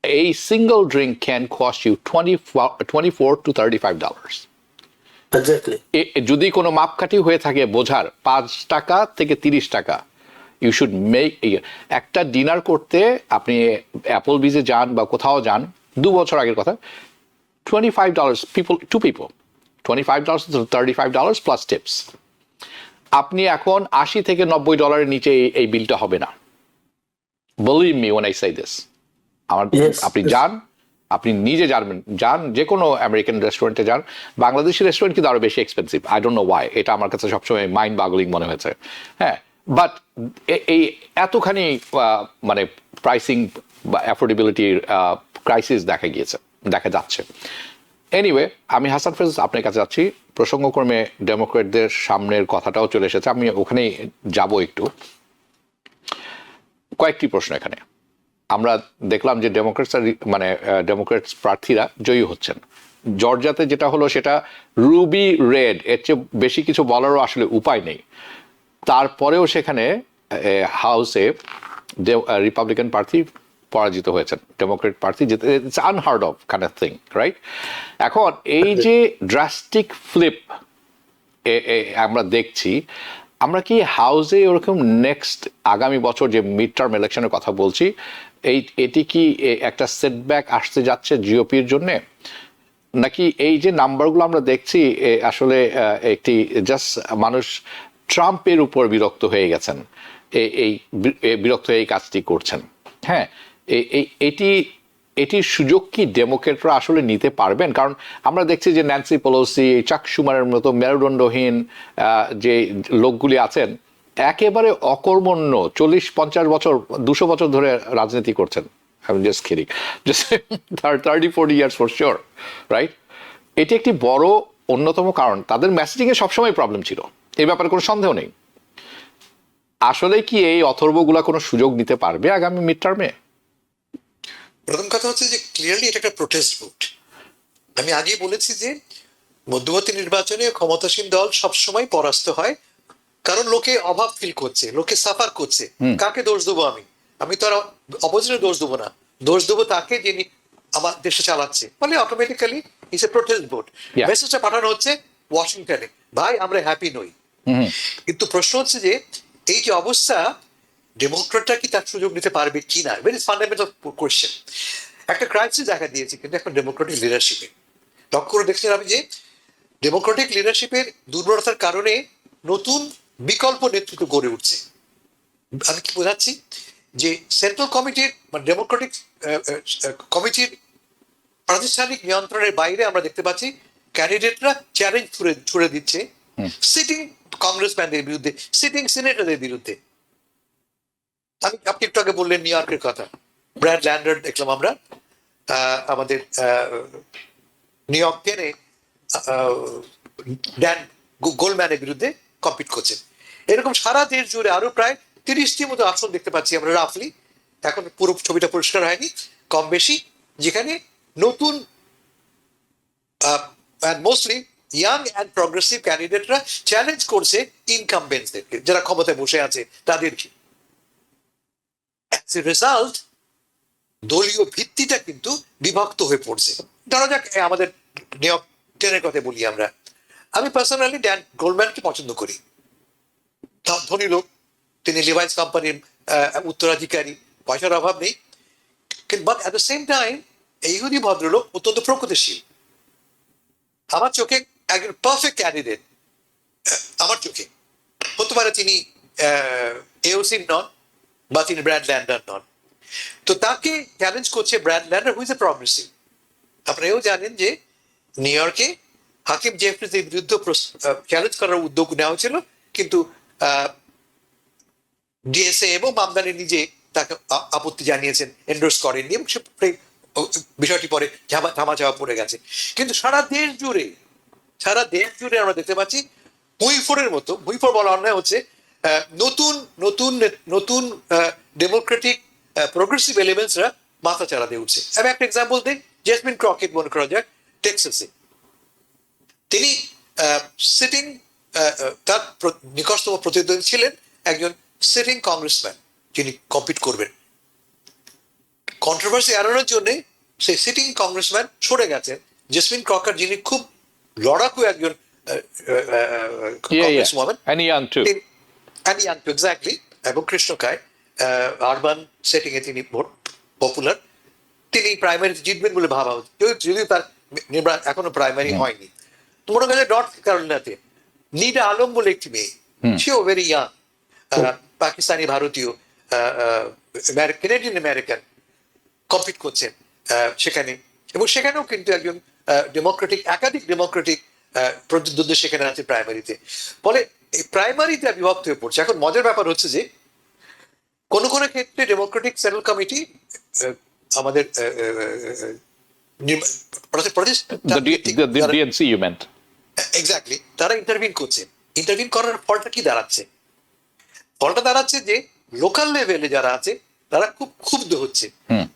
a single drink can cost you $24 to $35. Exactly. যদি কোনো মাপকাঠি হয়ে থাকে বোঝার, 5 টাকা থেকে 30 টাকা, ইউ শুড মেক। একটা ডিনার করতে আপনি অ্যাপলবিজে যান বা কোথাও যান, 2 বছর আগের কথা, $25 two people, $25 to $35 plus tips. আপনি এখন $80 থেকে $90 নিচে এই বিলটা হবে না। Believe me when I say this. আপনি যান, আপনি নিজে যান যে কোনো আমেরিকান রেস্টুরেন্টে যান। বাংলাদেশি রেস্টুরেন্ট কিন্তু আরো বেশি expensive, I don't know Y, এটা আমার কাছে সবসময় মাইন্ড বাগলিং মনে হয়েছে। হ্যাঁ, বাট এই এতখানি মানে প্রাইসিং বা অ্যাফোর্ডেবিলিটির ক্রাইসিস দেখা যাচ্ছে। এনিওয়ে, আমি হাসান ফেরদৌস আপনার কাছে যাচ্ছি। প্রসঙ্গক্রমে ডেমোক্রেটদের সামনের কথাটাও চলে এসেছে, আমি ওখানেই যাব একটু। কয়েকটি প্রশ্ন এখানে। আমরা দেখলাম যে ডেমোক্রেটস প্রার্থীরা জয়ী হচ্ছেন। জর্জিয়াতে যেটা হলো সেটা রুবি রেড, এর চেয়ে বেশি কিছু বলারও আসলে উপায় নেই। তারপরেও সেখানে হাউসে রিপাবলিকান প্রার্থী পরাজিত হয়েছেন, ডেমোক্রেট প্রার্থী যেতে, it's unheard of kind of thing, right? এখন এই যে ড্রাস্টিক ফ্লিপ আমরা দেখছি, আমরা কি হাউসে ওরকম নেক্সট আগামী বছর যে মিড টার্ম ইলেকশনের কথা বলছি, এটি কি একটা সেটব্যাক আসতে যাচ্ছে জিওপির জন্য, নাকি এই যে নাম্বারগুলো আমরা দেখছি আসলে একটি জাস্ট মানুষ ট্রাম্পের উপর বিরক্ত হয়ে গেছেন, এই বিরক্ত হয়ে এই কাজটি করছেন? হ্যাঁ, এটির সুযোগ কি ডেমোক্রেটরা আসলে নিতে পারবেন? কারণ আমরা দেখছি যে ন্যান্সি পেলোসি, চাক শুমারের মতো মেরুদণ্ডহীন যে লোকগুলি আছেন, একেবারে অকর্মণ্য, 40-50 বছর 200 বছর ধরে রাজনীতি করছেন। I'm just kidding. Just 30-40 years for sure, right? এটি একটি বড় অন্যতম কারণ। তাদের মেসেজিং এ সবসময় প্রবলেম ছিল, এই ব্যাপারে কোনো সন্দেহ নেই। আসলে কি এই অথর্বগুলা কোনো সুযোগ নিতে পারবে আগামী মিড টার্মে? প্রথম কথা হচ্ছে যে ক্লিয়ারলি এটা একটা প্রোটেস্ট ভোট। আমি আগেই বলেছি যে মধ্যবর্তী নির্বাচনে ক্ষমতাসীন দল সবসময় পরাস্ত হয়, কারণ লোকে অভাব ফিল করছে, লোকে সাফার করছে। কাকে দোষ দেবো? আমি তো আর অপোজিশনে দোষ দেবো না, দোষ দেবো তাকে যিনি আমার দেশে চালাচ্ছে। ফলে automatically it's a protest vote. Yeah. মেসেজটা পাঠানো হচ্ছে ওয়াশিংটনে, ভাই আমরা হ্যাপি নই। কিন্তু প্রশ্ন হচ্ছে যে এই যে অবস্থা, ডেমোক্রেটরা কি তার সুযোগ নিতে পারবে কিনা, ভেরি ফান্ডামেন্টাল কোয়েশ্চেন। একটা ক্রাইসিস দেখা দিয়েছে কিন্তু এখন ডেমোক্রেটিক লিডারশিপে। লক্ষ্য করে দেখছিলাম আমি যে ডেমোক্রেটিক লিডারশিপের দুর্বলতার কারণে নতুন বিকল্প নেতৃত্ব গড়ে উঠছে। আমি কি বোঝাচ্ছি যে সেন্ট্রাল কমিটির মানে ডেমোক্রেটিক কমিটির প্রাতিষ্ঠানিক নিয়ন্ত্রণের বাইরে আমরা দেখতে পাচ্ছি ক্যান্ডিডেটরা চ্যালেঞ্জ ছুড়ে দিচ্ছে সিটিং কংগ্রেসম্যানদের বিরুদ্ধে, সিটিং সিনেটরদের বিরুদ্ধে। আপনি একটু আগে বললেন নিউ ইয়র্কের কথা, ব্র্যাড ল্যান্ডার দেখলাম আমরা আমাদের নিউ ইয়র্ক টেনে ড্যান গোল্ডম্যানের বিরুদ্ধে কম্পিট করছেন। এরকম সারা দেশ জুড়ে আরো প্রায় 30টি মতো আসন দেখতে পাচ্ছি আমরা রাফলি, এখন পুরো ছবিটা পরিষ্কার হয়নি, কম বেশি, যেখানে নতুন মোস্টলি ইয়াং অ্যান্ড প্রগ্রেসিভ ক্যান্ডিডেটরা চ্যালেঞ্জ করছে ইনকামবেন্টসদেরকে, যারা ক্ষমতায় বসে আছে তাদেরকে। অ্যাজ এ রেজাল্ট দলীয় ভিত্তিটা কিন্তু বিভক্ত হয়ে পড়ছে। ধরা যাক আমাদের নিউ ইয়র্ক টেনের কথা বলি আমরা, আমি পার্সোনালি ড্যান গোল্ডম্যানকে পছন্দ করি, ধনী লোক, তিনি লিভাইস কোম্পানির উত্তরাধিকারী, পয়সার অভাব নেই, but at the same time এই ইহুদি ভদ্রলোক অত্যন্ত প্রগতিশীল। আমার চোখে একজন পারফেক্ট ক্যান্ডিডেট, আমার চোখে হতে পারে তিনি এওসি নন বা তিনি ব্র্যাড ল্যান্ডার নন। তো তাকে চ্যালেঞ্জ করছে Brad Lander, who's a progressive. আপনারা এও জানেন যে নিউ ইয়র্কে হাকিম জেফরিজের বিরুদ্ধে চ্যালেঞ্জ করার উদ্যোগ নেওয়া হয়েছিল, কিন্তু ডিএসএ এবং মামদানি নিজে তাকে আপত্তি জানিয়েছেন, এন্ডোর্স করেননি, এবং বিষয়টি পরে ধামাচাপা পড়ে গেছে। কিন্তু সারা দেশ জুড়ে আমরা দেখতে পাচ্ছি ভুঁইফোড়ের মতো, ভুঁইফোড় বলা অন্যায় হচ্ছে, নতুন নতুন নতুন ডেমোক্রেটিক প্রোগ্রেসিভ এলিমেন্টসরা মাথা চারা দিয়ে উঠছে। আমি একটা এক্সাম্পল দিই, জেসমিন ক্রকেট মনে করা যাক, টেক্সাসে তিনি সিটিং, তার নিকটতম প্রতিদ্বন্দ্বী ছিলেন একজন সিটিং কংগ্রেসম্যান, যিনি কম্পিট করবেন। কন্ট্রোভার্সি এড়ানোর জন্য সেই সিটিং কংগ্রেসম্যান সরে গেছেন জেসমিন ক্রকার, যিনি খুব লড়াকু একজন কংগ্রেসম্যান, এক্স্যাক্টলি, এবং কৃষ্ণকায় আরবান সেটিং এ তিনি পপুলার। তিনি প্রাইমারিতে জিতবেন বলে ভাবা হচ্ছে, যদিও তার এখনো প্রাইমারি হয়নি। তো মনে করেন নর্থ ক্যারোলিনাতে নিডা আলম বলে একটি মেয়ে, সেও ভেরি ইয়াং, পাকিস্তানি ভারতীয়, কানাডিয়ান আমেরিকান, কম্পিট করছেন সেখানে, এবং সেখানেও কিন্তু একজন একাধিক ডেমোক্রেটিক প্রতিদ্বন্দ্বী সেখানে আছে প্রাইমারিতে। ফলে এই প্রাইমারিতে বিভক্ত হয়ে পড়ছে। এখন মজার ব্যাপার হচ্ছে যে কোন কোন ক্ষেত্রে ডেমোক্রেটিক সেন্ট্রাল কমিটি আমাদের এক্স্যাক্টলি তারা ইন্টারভিন করছে। ইন্টারভিন করার ফলটা কি দাঁড়াচ্ছে? ফলটা দাঁড়াচ্ছে যে লোকাল লেভেলে যারা আছে তারা খুব ক্ষুব্ধ হচ্ছে,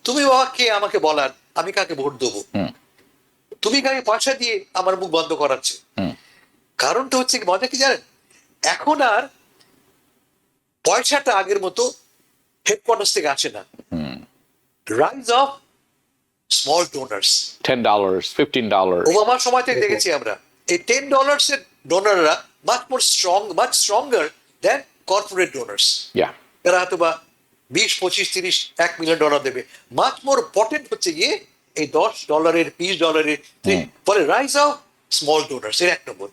তুমি বাবা কে আমাকে বলার, আমি কাকে ভোট দেবো, তুমি কাকে পয়সা দিয়ে আমার মুখ বন্ধ করাচ্ছ। কারণটা হচ্ছে মজা কি জানেন, এখন আর পয়সাটা আগের মতো হেডকোয়ার্টার্স থেকে আসে না। Rise of small donors, $10, $15। ওবামার সময় থেকে দেখেছি আমরা এই $10 এর ডোনাররা much stronger than corporate donors, yeah এরা হয়তো বা 20, 25, 30, $1 মিলিয়ন দেবে। মাচ মোর পটেন্ট হচ্ছে গিয়ে এই $10, $20 ফলে রাইজ অফ স্মল ডোনার্স, এর 1 নম্বর।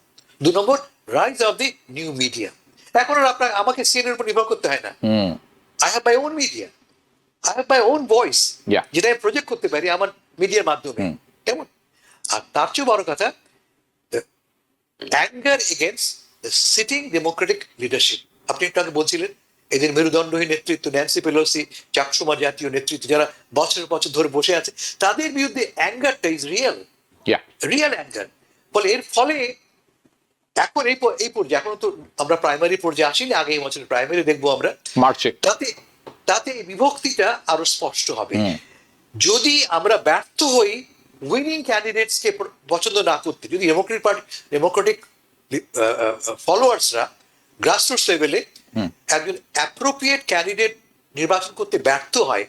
2 নম্বর, rise of the new media. এখন আর আপনার আমাকে সিএনএন উপর নির্ভর করতে হয় না। I have my own media, I have my own voice, Yeah. যেটা আমি প্রজেক্ট করতে পারি আমার মিডিয়ার মাধ্যমে। কেমন? আর তার চেয়ে বড় কথা, anger against the sitting Democratic leadership. আপনি একটু আগে বলছিলেন এদের মেরুদণ্ডহীন নেতৃত্ব, ন্যান্সি পেলোসি, চাকসুমা জাতীয় নেতৃত্ব, যারা বছরের বছর ধরে বসে আছে, তাদের বিরুদ্ধে অ্যাঙ্গারটা is real, yeah real anger. ফলে এর ফলে এখন এই পর্যায়ে, এখন তো আমরা প্রাইমারি পর্যায়ে আসিনি, আগে এই বছরের প্রাইমারি দেখবো আমরা, মার্চে তাতে এই বিভক্তিটা আরো স্পষ্ট হবে। যদি আমরা ব্যর্থ হই উইনিং ক্যান্ডিডেটসকে পছন্দ না করতে, যদি ডেমোক্রেটিক ফলোয়ার্সরা গ্রাসরুটস লেভেলে একজন অ্যাপ্রোপ্রিয়েট ক্যান্ডিডেট নির্বাচন করতে ব্যর্থ হয়,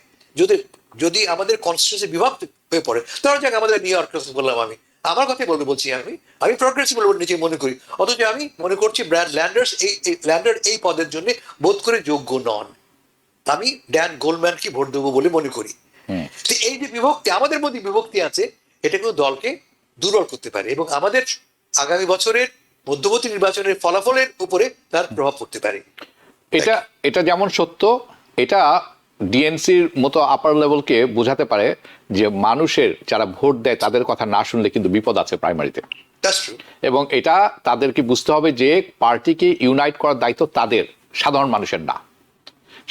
যদি আমাদের কনস্টিটিউয়েন্সি বিভক্ত হয়ে পড়ে, ধরা যাক আমাদের নিউ ইয়র্ক বললাম, আমি আমার কথাই বলছি, আমি প্রগ্রেসিভ বলে নিজে মনে করি, অথচ আমি মনে করছি ব্র্যাড ল্যান্ডার এই পদের জন্য বোধ করে যোগ্য নন, আমি ড্যান গোল্ডম্যানকে ভোট দেবো বলে মনে করি। তো এই যে বিভক্তি, আমাদের মধ্যে বিভক্তি আছে, এটা কিন্তু দলকে দুর্বল করতে পারে এবং আমাদের আগামী বছরের মধ্যবর্তী নির্বাচনের ফলাফলের উপরে তার প্রভাব পড়তে পারে। এটা যেমন সত্য, এটা ডিএনসির মতো আপার লেভেলকে বোঝাতে পারে যে মানুষের যারা ভোট দেয় তাদের কথা না শুনলে কিন্তু বিপদ আছে প্রাইমারিতে। এবং এটা তাদেরকে বুঝতে হবে যে পার্টিকে ইউনাইট করার দায়িত্ব তাদের, সাধারণ মানুষের না।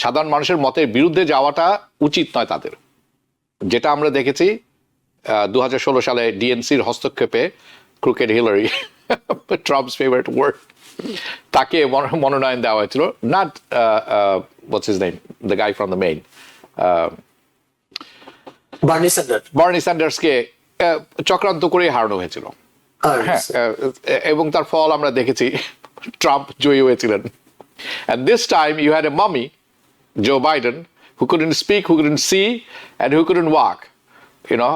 সাধারণ মানুষের মতের বিরুদ্ধে যাওয়াটা উচিত নয় তাদের। যেটা আমরা দেখেছি 2016 সালে ডিএনসির হস্তক্ষেপে, crooked Hillary, Trump's favourite word, তাকে মনোনয়ন দেওয়া হয়েছিল। Not what's his name, the guy from the Maine, Bernie স্যান্ডার্সকে চক্রান্ত করে হারানো হয়েছিল। হ্যাঁ, এবং তার ফল আমরা দেখেছি, ট্রাম্প জয়ী হয়েছিলেন। And this time you had a mummy, Joe Biden, who couldn't speak, who couldn't see, and who couldn't walk. You know,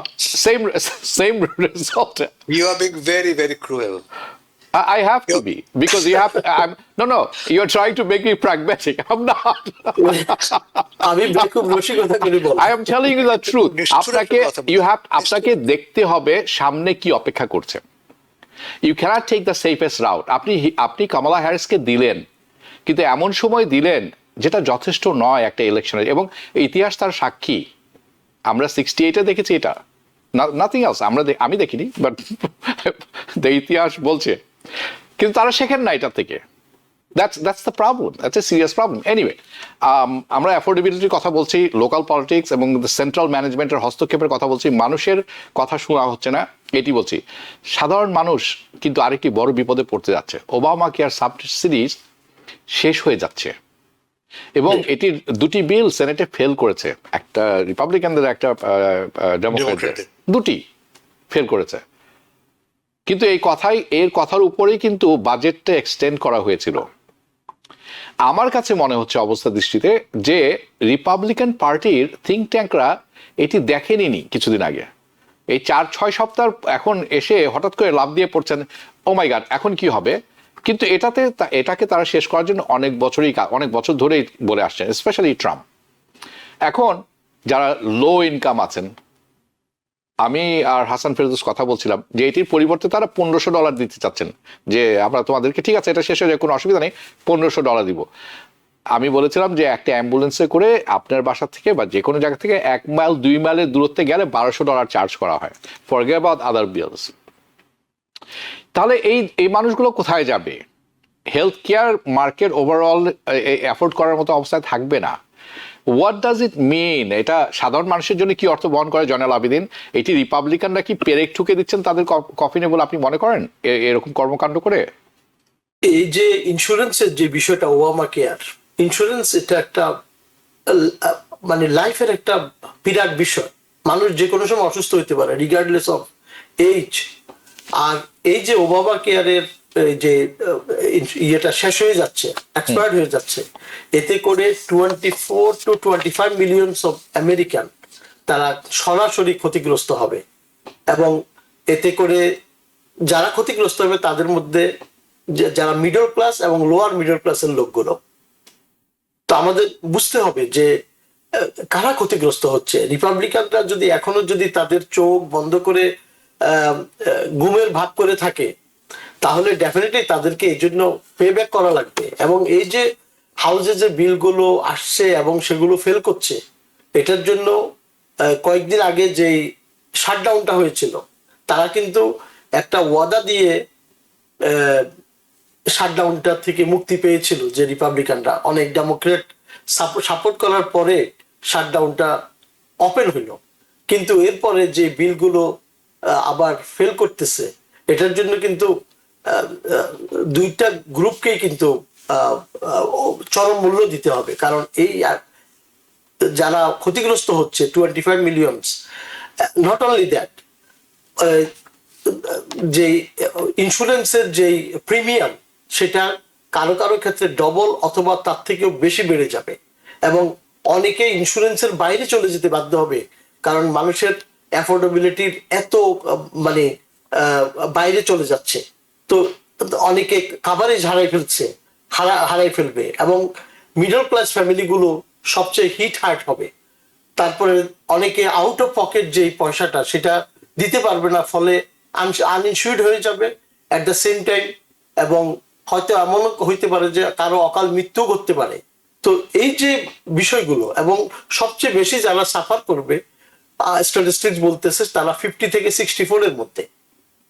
same result. You are being very, very cruel. I have to be, because you have. No. You're trying to make me pragmatic. I'm not. I am telling you the truth. আপনাকে দেখতে হবে সামনে কি অপেক্ষা করছে। You cannot take the safest route. আপনি কামালা হ্যারিসকে দিলেন, কিন্তু এমন সময় দিলেন যেটা যথেষ্ট নয় একটা ইলেকশনের, এবং ইতিহাস তার সাক্ষী। আমরা 68-এ দেখেছি এটা, নাথিং এলস। আমি দেখিনি, বাট ইতিহাস বলছে, কিন্তু তারা শেখেন না এটা থেকে। That's the problem. That's a serious problem. Anyway, আমরা অ্যাফোর্ডেবিলিটির কথা বলছি, লোকাল পলিটিক্স এবং সেন্ট্রাল ম্যানেজমেন্টের হস্তক্ষেপের কথা বলছি, মানুষের কথা শোনা হচ্ছে না, এটি বলছি। সাধারণ মানুষ কিন্তু আরেকটি বড় বিপদে পড়তে যাচ্ছে। ওবামা কেয়ার সাবসিডিজ শেষ হয়ে যাচ্ছে, এবং এটির 2টি বিল সেনেটে ফেল করেছে, একটা রিপাবলিকানদের, একটা ডেমোক্রেটদের, 2টি ফেল করেছে। কিন্তু এর কথার উপরেই কিন্তু বাজেটটা এক্সটেন্ড করা হয়েছিল। আমার কাছে মনে হচ্ছে অবস্থা দৃষ্টিতে যে রিপাবলিকান পার্টির থিঙ্ক ট্যাঙ্করা এটি দেখেনি কিছুদিন আগে। এই 4-6 সপ্তাহ এখন এসে হঠাৎ করে লাভ দিয়ে পড়ছেন, ও মাই গড এখন কি হবে। কিন্তু এটাকে তারা শেষ করার জন্য অনেক বছর ধরেই বলে আসছেন, স্পেশালি ট্রাম্প। এখন যারা লো ইনকাম আছেন, আমি আর হাসান ফেরদৌস কথা বলছিলাম যে এটির পরিবর্তে তারা $1,500 দিতে চাচ্ছেন, যে আমরা তোমাদেরকে, ঠিক আছে এটা শেষ হয়ে যায়, কোনো অসুবিধা নেই, $1,500 দিব। আমি বলেছিলাম যে একটা অ্যাম্বুলেন্সে করে আপনার বাসা থেকে বা যে কোনো জায়গা থেকে 1 মাইল 2 মাইলের দূরত্বে গেলে $1,200 চার্জ করা হয়, ফরগেট অ্যাবাউট আদার বিলস। তাহলে এই মানুষগুলো কোথায় যাবে? Health care market overall afford করার মতো অবস্থায় থাকবে না। হোয়াট ডাজ ইট মিন? এটা সাধারণ মানুষের জন্য কি অর্থ বহন করে জয়নাল আবেদিন? এটি রিপাবলিকানরা কি পেরেক ঠুকে দিচ্ছেন তাদের কফিনে বলে আপনি মনে করেন এরকম কর্মকাণ্ড করে? এই যে ইন্স্যুরেন্সের যে বিষয়টা, ওবামা কেয়ার ইন্স্যুরেন্স, এটা একটা মানে লাইফের একটা বিরাট বিষয়। মানুষ যে কোনো সময় অসুস্থ হইতে পারে, রিগার্ডলেস অফ এজ। আর এই যে ওবামা কেয়ারের যে ইয়েটা শেষ হয়ে যাচ্ছে, এক্সপায়ার্ড হয়ে যাচ্ছে, এতে করে 24 to 25 মিলিয়ন অফ আমেরিকান তারা সরাসরি ক্ষতিগ্রস্ত হবে। এবং এতে করে যারা ক্ষতিগ্রস্ত হবে তাদের মধ্যে যারা মিডল ক্লাস এবং লোয়ার মিডল ক্লাসের লোকগুলো, তো আমাদের বুঝতে হবে যে কারা ক্ষতিগ্রস্ত হচ্ছে। রিপাবলিকানরা যদি এখনো যদি তাদের চোখ বন্ধ করে গুমের ভাব করে থাকে, তাহলে ডেফিনেটলি তাদেরকে এই জন্য পে ব্যাক করা লাগবে। এবং এই যে হাউসে যে বিলগুলো আসছে এবং সেগুলো ফেল করছে, এটার জন্য কয়েকদিন আগে যেই শাটডাউনটা হয়েছিল, তারা কিন্তু একটা ওয়াদা দিয়ে শাটডাউনটা থেকে মুক্তি পেয়েছিল, যে রিপাবলিকানরা অনেক ডেমোক্রেট সাপোর্ট করার পরে শাটডাউনটা ওপেন হইল। কিন্তু এরপরে যে বিলগুলো আবার ফেল করতেছে, এটার জন্য কিন্তু দুইটা গ্রুপকেই কিন্তু চরম মূল্য দিতে হবে। কারণ এই যারা ক্ষতিগ্রস্ত হচ্ছে 25 মিলিয়নস, নট অনলি দ্যাট, যে ইন্স্যুরেন্সের যে প্রিমিয়াম, সেটা কারো কারো ক্ষেত্রে ডবল অথবা তার থেকেও বেশি বেড়ে যাবে। এবং অনেকে ইন্স্যুরেন্সের বাইরে চলে যেতে বাধ্য হবে, কারণ মানুষের অ্যাফোর্ডেবিলিটির এত মানে বাইরে চলে যাচ্ছে। তো অনেকে কাভারেজ হারাই ফেলবে, এবং মিডল ক্লাস ফ্যামিলিগুলো সবচেয়ে হিট হার্ট হবে। তারপরে অনেকে আউট অফ পকেট যে পয়সাটা সেটা দিতে পারবে না, ফলে আনইনসিওর্ড হয়ে যাবে অ্যাট দ্য সেম টাইম। এবং হয়তো এমন হইতে পারে যে কারো অকাল মৃত্যু করতে পারে। তো এই যে বিষয়গুলো, এবং সবচেয়ে বেশি যারা সাফার করবে, স্ট্যাটিস্টিক্স বলতেছে তারা 50 থেকে 64 এর মধ্যে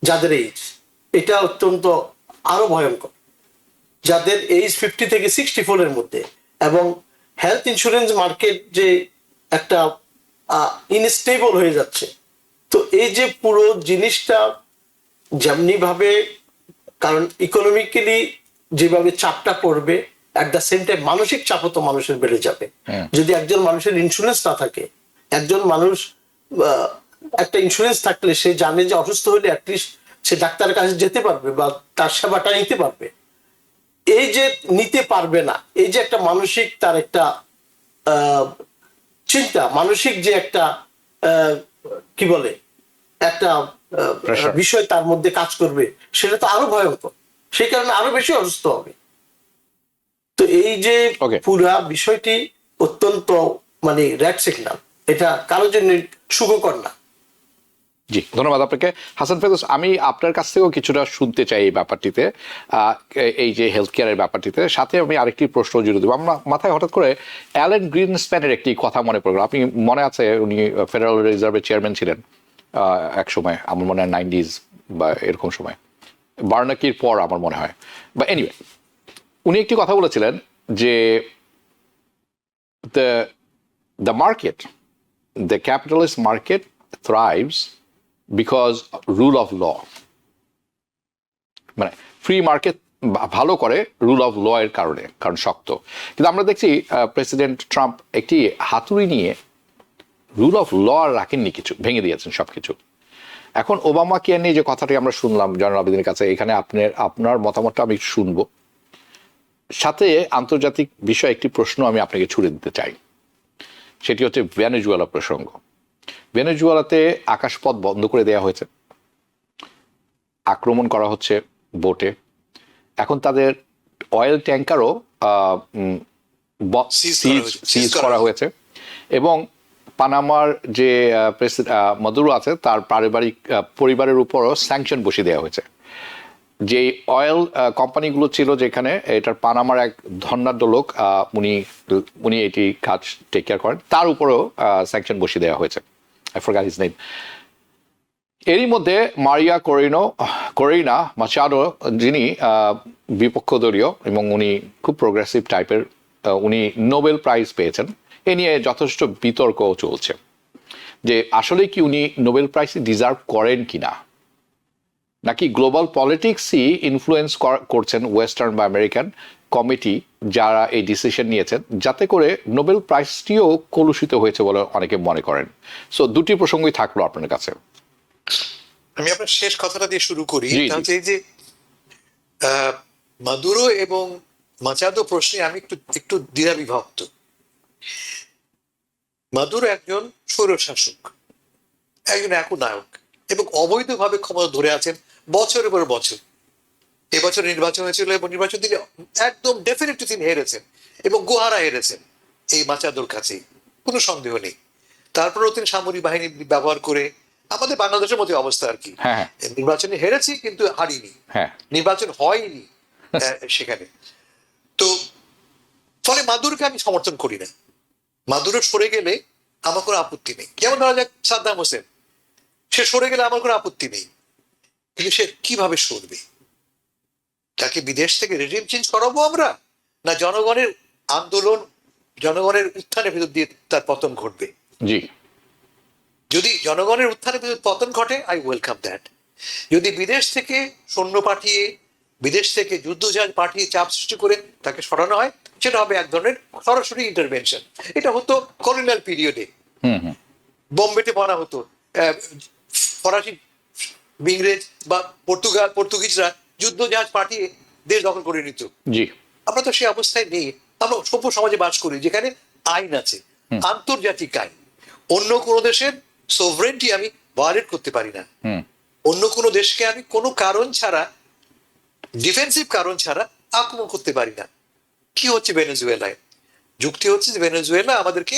যাদের এইজ, এটা অত্যন্ত আরো ভয়ঙ্কর। যাদের এইজ 50 থেকে 64 এর মধ্যে, এবং হেলথ ইন্স্যুরেন্স মার্কেট যে একটা ইনস্টেবল হয়ে যাচ্ছে। তো এই যে পুরো জিনিসটা যেমনি ভাবে, কারণ ইকোনমিক্যালি যেভাবে চাপটা পড়বে, অ্যাট দ্য সেম টাইম মানসিক চাপও তো মানুষের বেড়ে যাবে। যদি একজন মানুষের ইন্স্যুরেন্স না থাকে, একজন মানুষ একটা ইন্স্যুরেন্স থাকলে সে জানে যে অসুস্থ হলে অ্যাটলিস্ট সে ডাক্তারের কাছে যেতে পারবে বা তার সেবাটা নিতে পারবে। এই যে নিতে পারবে না, এই যে একটা মানসিক তার একটা চিন্তা, মানসিক যে একটা কি বলে একটা বিষয় তার মধ্যে কাজ করবে, সেটা তো আরো ভয়ঙ্কর। সেই কারণে আরো বেশি অসুস্থ হবে। তো এই যে পুরা বিষয়টি অত্যন্ত মানে রেড সিগন্যাল, এটা কারোর জন্য সুখকর না। জি, ধন্যবাদ আপনাকে হাসান ফেরদৌস। আমি আপনার কাছ থেকেও কিছুটা শুনতে চাই এই ব্যাপারটিতে, এই যে হেলথ কেয়ারের ব্যাপারটিতে। সাথে আমি আরেকটি প্রশ্ন জুড়ে দেবো। আমার মাথায় হঠাৎ করে অ্যালেন গ্রিনস্প্যানের একটি কথা মনে পড়ল। আপনি মনে আছে, উনি ফেডারেল রিজার্ভের চেয়ারম্যান ছিলেন এক সময়, আমার মনে হয় 90s বা এরকম সময়, বার্নাকির পর আমার মনে হয়। বা এনিওয়ে, উনি একটি কথা বলেছিলেন যে the market, the capitalist market thrives because rule of law, মানে ফ্রি মার্কেট ভালো করে রুল অফ ল এর কারণে, কারণ শক্ত। কিন্তু আমরা দেখছি প্রেসিডেন্ট ট্রাম্প একটি হাতুড়ি নিয়ে রুল অফ ল আর রাখেননি, কিছু ভেঙে দিয়েছেন সবকিছু। এখন ওবামা কেয়ার নিয়ে যে কথাটি আমরা শুনলাম জয়নুল আবেদিনের কাছে, এখানে আপনার মতামতটা আমি শুনবো। সাথে আন্তর্জাতিক বিষয়ে একটি প্রশ্ন আমি আপনাকে ছুড়ে দিতে চাই, সেটি হচ্ছে ভেনেজুয়েলা প্রসঙ্গ। ভেনেজুয়েলাতে আকাশপথ বন্ধ করে দেওয়া হয়েছে, আক্রমণ করা হচ্ছে বোটে। এখন তাদের অয়েল ট্যাঙ্কারও সিজ করা হয়েছে, এবং পানামার যে মাদুরো আছে তার পারিবারিক পরিবারের উপরও স্যাংশন বসিয়ে দেওয়া হয়েছে। যে অয়েল কোম্পানিগুলো ছিল যেখানে, এটার পানামার এক ধনাঢ্য লোক, উনি এটি কাজ টেক কেয়ার করেন, তার উপরেও স্যাংশন বসিয়ে দেওয়া হয়েছে। I forgot his name. এরই মধ্যে মারিয়া করিনা মাচাডো, যিনি বিপক্ষ দলীয় এবং উনি খুব প্রোগ্রেসিভ টাইপের, উনি নোবেল প্রাইজ পেয়েছেন। এ নিয়ে যথেষ্ট বিতর্ক চলছে যে আসলে কি উনি নোবেল প্রাইজ ডিজার্ভ করেন কিনা, নাকি গ্লোবাল পলিটিক্সই ইনফ্লুয়েন্স করছেন ওয়েস্টার্ন বা আমেরিকান কমিটি যারা এই ডিসিশন নিয়েছেন, যাতে করে নোবেল প্রাইজটিও কলুষিত হয়েছে বলে অনেকে মনে করেন। সো দুটি প্রসঙ্গই থাকলো আপনার কাছে। আমি আপনার শেষ কথাটা দিয়ে শুরু করি। এই যে মাদুরো এবং মাচাদো প্রশ্নে আমি একটু দ্বিধাবিভক্ত। মাদুরো একজন স্বৈরশাসক, একজন একনায়ক, এবং অবৈধভাবে ক্ষমতা ধরে আছেন বছরের পর বছর। এবছর নির্বাচন হয়েছিল এবং নির্বাচন তিনি একদম ডেফিনেটলি তিনি হেরেছেন এবং গুহারা হেরেছেন এই মাচাদোর কাছে, কোনো সন্দেহ নেই। তারপরেও তিনি সামরিক বাহিনী ব্যবহার করে আমাদের বাংলাদেশের মতো অবস্থা আর কি, হ্যাঁ, হ্যাঁ। নির্বাচনে হেরেছি কিন্তু হারিনি, হ্যাঁ। নির্বাচন হয়নি সেখানে। তো ফলে মাদুরকে আমি সমর্থন করি না। মাদুরো সরে গেলে আমার কোনো আপত্তি নেই, যেমন ধরা যাক সাদ্দাম হোসেন, সে সরে গেলে আমার কোনো আপত্তি নেই, কিন্তু সে কিভাবে সরবে? তাকে বিদেশ থেকে রেজিম চেঞ্জ করাবো আমরা, না জনগণের আন্দোলন, জনগণের উত্থানের ভিতর দিয়ে তার পতন ঘটবে? জি। যদি জনগণের উত্থানের ভিতর পতন ঘটে, আই ওয়েলকাম দ্যাট। যদি বিদেশ থেকে সৈন্য পাঠিয়ে, বিদেশ থেকে যুদ্ধজাহাজ পাঠিয়ে চাপ সৃষ্টি করে তাকে সরানো হয়, সেটা হবে এক ধরনের সরাসরি ইন্টারভেনশন। এটা হতো কলোনিয়াল পিরিয়ডে, বোম্বেতে বলা হতো, ফরাসি, ইংরেজ বা পর্তুগিজরা যুদ্ধজাহাজ পাঠিয়ে দেশ দখল করে নিত। জি। আমরা তো সেই অবস্থায় নেই। আমরা সভ্য সমাজে বাস করি যেখানে আইন আছে, আন্তর্জাতিক আইন। অন্য কোনো দেশের সোভরেন্টি আমি ভায়োলেট করতে পারি না। অন্য কোনো দেশকে আমি কোনো কারণ ছাড়া, ডিফেন্সিভ কারণ ছাড়া আক্রমণ করতে পারি না। কি হচ্ছে ভেনেজুয়েলায়? যুক্তি হচ্ছে যে ভেনেজুয়েলা আমাদেরকে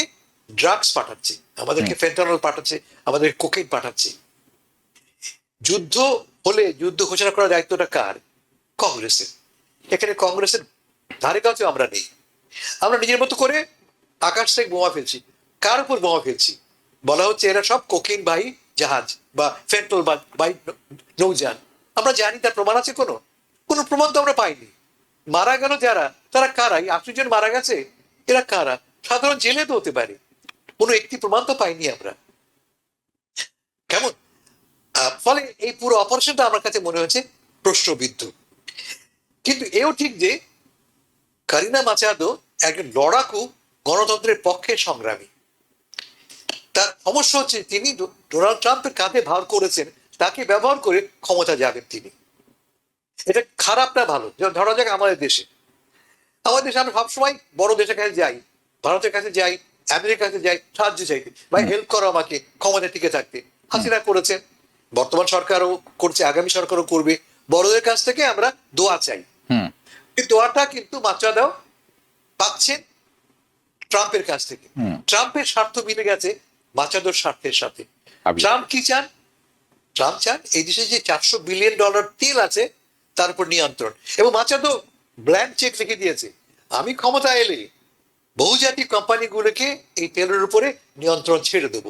ড্রাগস পাঠাচ্ছে, আমাদেরকে ফেন্টানল পাঠাচ্ছে, আমাদেরকে কোকেইন পাঠাচ্ছে। যুদ্ধ হলে যুদ্ধ ঘোষণা করার দায়িত্বটা কার? কংগ্রেসের। এখানে কংগ্রেসের ধারে কাছেও আমরা নেই। আমরা নিজের মতো করে আকাশ থেকে বোমা ফেলছি। কার উপর বোমা ফেলছি? বলা হচ্ছে এরা সব কোকেইন বাহী জাহাজ বা ফেন্টল বাহী নৌযান। আমরা জানি তার প্রমাণ আছে? কোনো প্রমাণ তো আমরা পাইনি। মারা গেল যারা, তারা কারা? 80 জন মারা গেছে, এরা কারা? সাধারণ জেলে তো হতে পারে, কোনো একটি প্রমাণ তো পাইনি আমরা। কেমন? ফলে এই পুরো অপারেশনটা আমার কাছে মনে হচ্ছে প্রশ্নবিদ্ধ। কিন্তু এও ঠিক যে কারিনা মাচাদো একজন লড়াকু গণতন্ত্রের পক্ষে সংগ্রামী। তার সমস্যা হচ্ছে তিনি ডোনাল্ড ট্রাম্পের কাঁধে ভার করেছেন, তাকে ব্যবহার করে ক্ষমতা যাবেন তিনি। এটা খারাপ না ভালো? ধরা যাক আমাদের দেশে আমরা সবসময় বড় দেশের কাছে যাই, ভারতের কাছে যাই, আমেরিকার কাছে যাই সাহায্য চাইতে, ভাই হেল্প করো আমাকে ক্ষমতা টিকে থাকতে। হাসিনা করেছেন, বর্তমান সরকারও করছে, আগামী সরকারও করবে। বড়দের কাছ থেকে আমরা দোয়া চাই, দোয়াটা কিন্তু মাত্রাদাও পাচ্ছেন ট্রাম্পের কাছ থেকে। ট্রাম্পের স্বার্থ মিলে গেছে মাচাদোর স্বার্থের সাথে। ট্রাম্প কি চান? ট্রাম্প চান এই দেশে যে $400 বিলিয়ন তেল আছে তার উপর নিয়ন্ত্রণ। এবং মাচাদো ব্ল্যাঙ্ক চেক লিখে দিয়েছে, আমি ক্ষমতা এলে বহুজাতিক কোম্পানিগুলোকে এই তেলের উপরে নিয়ন্ত্রণ ছেড়ে দেবো।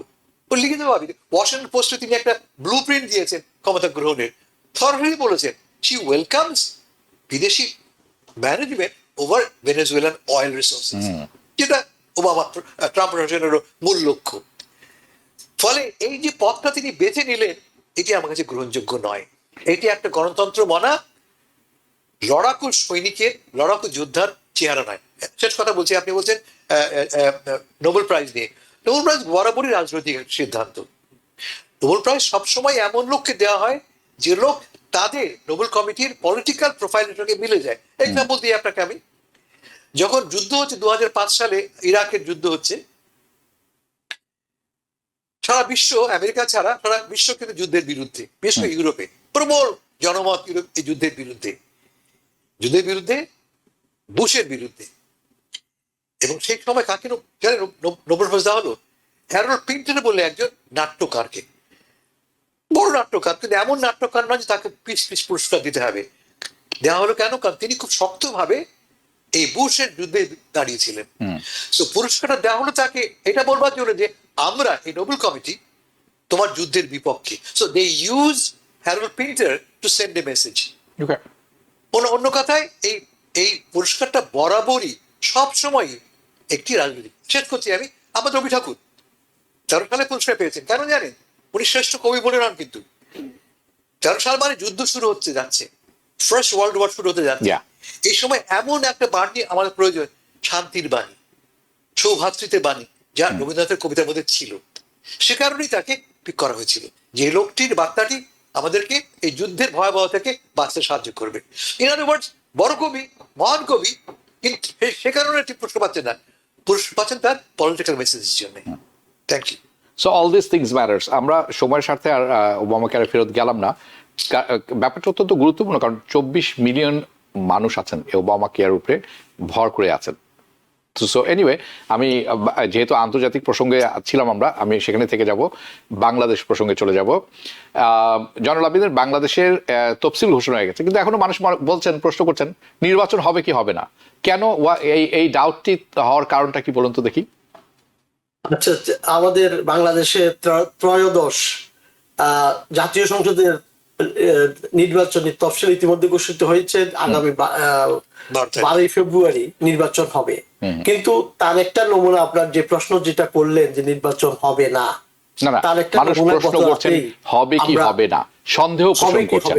ও লিখে দেবো। ওয়াশিংটন পোস্টে তিনি একটা ব্লু প্রিন্ট দিয়েছেন ক্ষমতা গ্রহণের। সরাসরি বলেছেন শি ওয়েলকামস বিদেশি management over Venezuelan oil resources, যেটা ওবামা ট্রাম্প প্রশাসনেরও মূল লক্ষ্য। ফলে এই যে পথটা তিনি বেছে নিলেন, এটি আমার কাছে গ্রহণযোগ্য নয়। এটি একটা গণতন্ত্র মনা লড়াকু সৈনিকের, লড়াকু যোদ্ধার চেহারা নয়। শেষ কথা বলছি, আপনি বলছেন নোবেল প্রাইজ নিয়ে। নোবেল প্রাইজ বরাবরই রাজনৈতিক সিদ্ধান্ত। নোবেল প্রাইজ সবসময় এমন লোককে দেওয়া হয় যে লোক তাদের নোবেল কমিটির পলিটিক্যাল প্রোফাইলের সঙ্গে মিলে যায়। এক্সাম্পল দিয়ে আপনাকে আমি, যখন যুদ্ধ হচ্ছে 2005 সালে, ইরাকের যুদ্ধ হচ্ছে, সারা বিশ্ব, আমেরিকা ছাড়া সারা বিশ্ব কিন্তু যুদ্ধের বিরুদ্ধে, বিশেষ করে ইউরোপে প্রবল জনমত এই যুদ্ধের বিরুদ্ধে, বুশের বিরুদ্ধে। এবং সেই সময় কাকে নোবেল প্রাইজ দেওয়া হলো? হ্যারল্ড পিন্টার বলে একজন নাট্যকারকে, বড় নাট্যকার, কিন্তু এমন নাট্যকার নয় যে তাকে পিস পুরস্কার দিতে হবে। দেওয়া হলো কেন? কারণ তিনি খুব শক্তভাবে এই বুশের যুদ্ধে দাঁড়িয়েছিলেন। তো পুরস্কারটা দেওয়া হলো তাকে এটা বলবার জন্য যে আমরা এই নোবেল কমিটি তোমার যুদ্ধের বিপক্ষে। So they use Harold Pinter to send a message. অন্য কথায় এই পুরস্কারটা বরাবরই সব সময় একটি রাজনীতি। শেষ করছি আমি, আমাদের রবি ঠাকুর 13 সালে পুরস্কার পেয়েছেন। কেন জানেন? উনি শ্রেষ্ঠ কবি বলে নন, কিন্তু 13 সাল মানে যুদ্ধ শুরু হচ্ছে যাচ্ছে, ফার্স্ট ওয়ার্ল্ড ওয়ার শুরু হতে যাচ্ছে। এই সময় এমন একটা বাণী আমাদের প্রয়োজন, শান্তির বাণী, সৌভাতৃত্বের বাণী, যা রবীন্দ্রনাথের কবিতার মধ্যে ছিল। সে কারণেই তাকে পিক করা হয়েছিল, যে লোকটির বার্তাটি আমাদেরকে এই যুদ্ধের ভয়াবহ থেকে বাঁচতে সাহায্য করবে। ইন আদার ওয়ার্ডস, বড় কবি, মহান কবি, কিন্তু সে কারণে একটি পুরস্কার পাচ্ছেন না, পুরস্কার পাচ্ছেন তার পলিটিক্যাল মেসেজের জন্য। Thank you. So all this things matters. আমরা সময়ের স্বার্থে আর ওবামা কেয়ারে ফেরত গেলাম না, ব্যাপারটা অত্যন্ত গুরুত্বপূর্ণ, কারণ 24 মিলিয়ন মানুষ আছেন এই ওবামা কেয়ার উপরে ভর করে আছেন। সো এনিওয়ে, আমি যেহেতু আন্তর্জাতিক প্রসঙ্গে ছিলাম আমি সেখানে থেকে যাব, বাংলাদেশ প্রসঙ্গে চলে যাব। জয়নুল আবেদিন, বাংলাদেশের তফসিল ঘোষণা হয়ে গেছে, কিন্তু এখনো মানুষ বলছেন, প্রশ্ন করছেন নির্বাচন হবে কি হবে না। কেন এই ডাউটটি হওয়ার কারণটা কি বলুন তো দেখি। আচ্ছা, আমাদের বাংলাদেশে ত্রয়োদশ জাতীয় সংসদের নির্বাচনী তফসিল ইতিমধ্যে ঘোষিত হয়েছে। আগামী 12 ফেব্রুয়ারি নির্বাচন হবে, কিন্তু তার একটা নমুনা আপনার যে প্রশ্ন যেটা করলেন যে নির্বাচন হবে না, তার একটা নমুনা হবে কি হবে না, সন্দেহ পোষণ করছেন।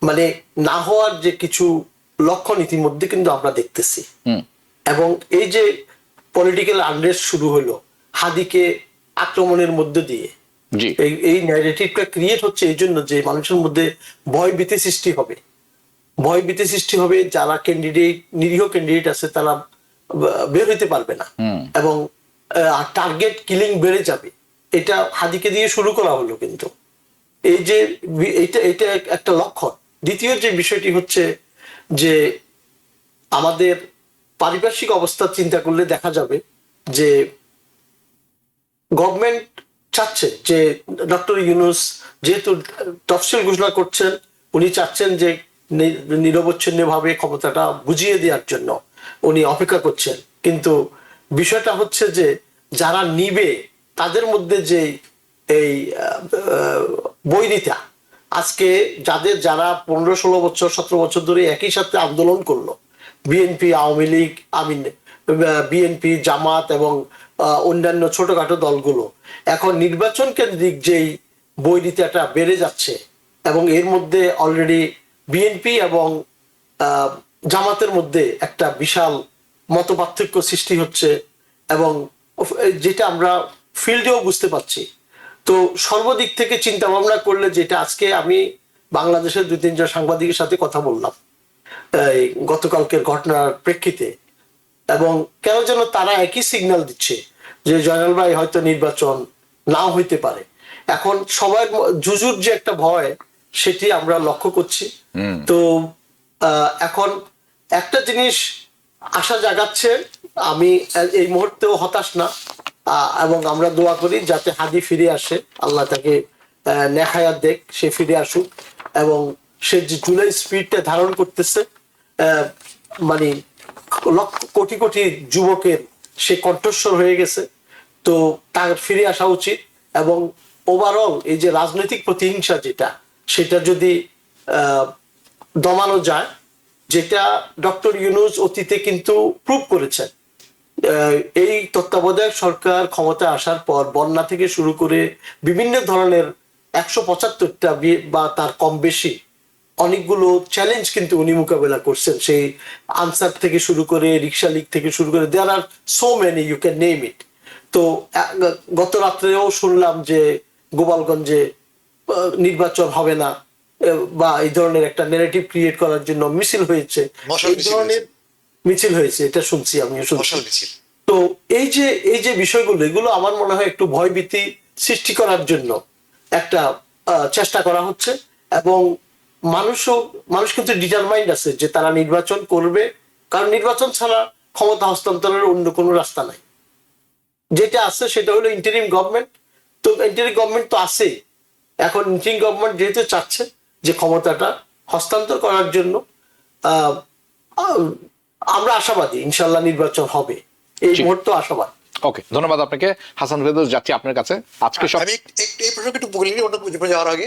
মানে না হওয়ার যে কিছু লক্ষণ ইতিমধ্যে কিন্তু আমরা দেখতেছি। এবং এই যে পলিটিক্যাল আনরেস্ট শুরু হলো হাদিকে আক্রমণের মধ্য দিয়ে, এই ন্যারেটিভটা ক্রিয়েট হচ্ছে এই জন্য যে মানুষের মধ্যে ভয় ভীতি সৃষ্টি হবে। যারা ক্যান্ডিডেট, নিরীহ ক্যান্ডিডেট আছে, তারা বের হইতে পারবে না এবং টার্গেট কিলিং বেড়ে যাবে। এটা হাদিকে দিয়ে শুরু করা হলো, কিন্তু এই যে এটা একটা লক্ষণ। দ্বিতীয় যে বিষয়টি হচ্ছে যে আমাদের পারিপার্শ্বিক অবস্থা চিন্তা করলে দেখা যাবে যে গভর্নমেন্ট চাচ্ছে যে ডক্টর ইউনূস যেহেতু তফসিল ঘোষণা করছেন, উনি চাচ্ছেন যে নিরবচ্ছিন্ন ভাবে ক্ষমতাটা বুঝিয়ে দেওয়ার জন্য উনি অপেক্ষা করছেন। কিন্তু বিষয়টা হচ্ছে যে যারা নিবে তাদের মধ্যে যে এই বৈরিতা, আজকে যারা 15-16 বছর 17 বছর ধরে একই সাথে আন্দোলন করলো, বিএনপি, আওয়ামী লীগ, বিএনপি, জামাত এবং অন্যান্য ছোটখাটো দলগুলো, এখন নির্বাচন কেন্দ্রিক যেই বৈরিতাটা বেড়ে যাচ্ছে এবং এর মধ্যে অলরেডি বিএনপি এবং জামাতের মধ্যে একটা বিশাল মতপার্থক্য সৃষ্টি হচ্ছে এবং যেটা আমরা ফিল্ডেও বুঝতে পারছি। তো সর্বদিক থেকে চিন্তা ভাবনা করলে, যেটা আজকে আমি বাংলাদেশের 2-3 জন সাংবাদিকের সাথে কথা বললাম গতকালকের ঘটনার প্রেক্ষিতে, এবং কেন যেন তারা একই সিগন্যাল দিচ্ছে যে জয়নাল ভাই হয়তো নির্বাচন নাও হইতে পারে। এখন সবার জুজুর যে একটা ভয়, সেটি আমরা লক্ষ্য করছি। তো এখন একটা জিনিস আশা জাগাচ্ছে, আমি এই মুহূর্তেও হতাশ না, এবং আমরা দোয়া করি যাতে হাদি ফিরে আসে, আল্লাহ তাকে নেখায়াত দেখ, সে ফিরে আসুক এবং সে যে জুলাই স্পিরিটটা ধারণ করতেছে, মানে কোটি কোটি যুবকের সে কণ্ঠস্বর হয়ে গেছে, তো তার ফিরে আসা উচিত। এবং ওভারঅল এই যে রাজনৈতিক প্রতিহিংসা সেটা যদি দমানো যায়, যেটা ডক্টর ইউনূস অতীতে কিন্তু প্রুভ করেছেন। এই তত্ত্বাবধায়ক সরকার ক্ষমতা আসার পর বন্যা থেকে শুরু করে বিভিন্ন ধরনের 175টা বা তার কম বেশি অনেকগুলো চ্যালেঞ্জ কিন্তু উনি মোকাবেলা করছেন। সেই আনসার থেকে শুরু করে, রিক্সা লীগ থেকে শুরু করে, there are so many, you can name it. তো গত রাত্রেও শুনলাম যে গোপালগঞ্জে নির্বাচন হবে না বা এই ধরনের একটা ন্যারেটিভ ক্রিয়েট করার জন্য মিছিল হয়েছে, এই ধরনের মিছিল হয়েছে, এটা শুনছি, আমিও শুনছি। তো এই যে বিষয়গুলো, এগুলো আমার মনে হয় একটু ভয়ভীতি সৃষ্টি করার জন্য একটা চেষ্টা করা হচ্ছে। এবং মানুষ কিন্তু ডিটারমাইন্ড আছে যে তারা নির্বাচন করবে, কারণ নির্বাচন ছাড়া ক্ষমতা হস্তান্তরের অন্য কোনো রাস্তা নাই। যেটা আছে সেটা হলো ইন্টারিম গভর্নমেন্ট। তো ইন্টারিম গভর্নমেন্ট তো আছে, এখন ইন্টারিম গভর্নমেন্ট যেহেতু চাচ্ছে যে ক্ষমতাটা হস্তান্তর করার জন্য, আমরা আশাবাদী ইনশাল্লাহ নির্বাচন হবে, এই মুহূর্তে আশাবাদ। ওকে, ধন্যবাদ আপনাকে হাসান ফেরদৌস। যাচ্ছি আপনার কাছে। আজকে আমি এই প্রসঙ্গে একটু বলি, অন্য যাওয়ার আগে,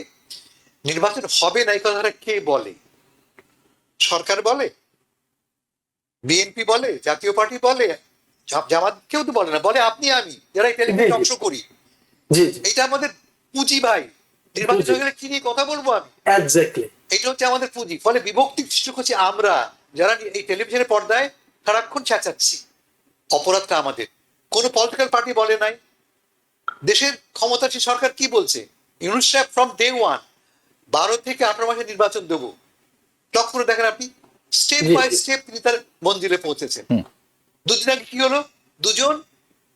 নির্বাচন হবে না এই কথাটা কে বলে? সরকার বলে, বিএনপি বলে, জাতীয় পার্টি বলে, জামাত কেউ তো বলে না, বলে আপনি আমি যারা এই টেলিভিশনে অংশ করি। এটা আমাদের পুঁজি ভাই, নির্বাচন হয়ে গেলে কি নিয়ে কথা বলবো আমি? এটা হচ্ছে আমাদের পুঁজি। ফলে বিভক্তি সৃষ্টি করছি আমরা, যারা এই টেলিভিশনের পর্দায় সারাক্ষণ চেঁচাচ্ছি। অপরাধটা আমাদের। কোনো পলিটিক্যাল পার্টি বলে নাই। দেশের ক্ষমতাসীন সরকার কি বলছে? ইউনূস সাহেব ফ্রম ডে ওয়ান 12 থেকে 18 মাসে নির্বাচন দেবো। টক করে দেখেন আপনি, স্টেপ বাই স্টেপ তিনি তার মন্দিরে পৌঁছেছেন। দুদিন আগে কি হলো? দুজন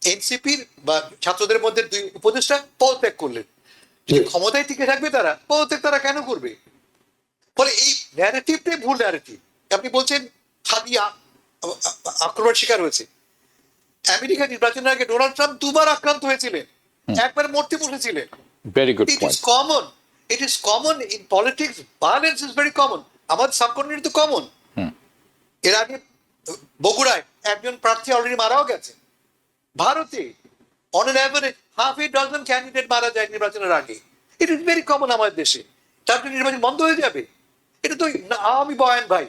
এনসিপির বা ছাত্রদের মধ্যে 2 উপদেষ্টা পদত্যাগ করলেন। যদি ক্ষমতায় টিকে থাকবে তারা, পদত্যাগ তারা কেন করবে? ফলে এই ন্যারেটিভটাই ভুল ন্যারেটিভ। আপনি বলছেন হাদিয়া আক্রমণ শিকার হয়েছে। আমেরিকা নির্বাচনের আগে ডোনাল্ড ট্রাম্প দুবার আক্রান্ত হয়েছিলেন, একবার মরতে বসেছিলেন। Very good it is point. Common, it is common in politics, violence is very common. আমাদের সাবকন্টিনেন্ট তো কমন। এর আগে বগুড়ায় একজন প্রার্থী অলরেডি মারাও গেছে। ভারতে on an average half A dozen candidate মারা যায় নির্বাচনের আগে। ইট ইজ ভেরি কমন আমাদের দেশে। তারপরে নির্বাচন বন্ধ হয়ে যাবে? এটা তো আওয়ামী বয়ান ভাই।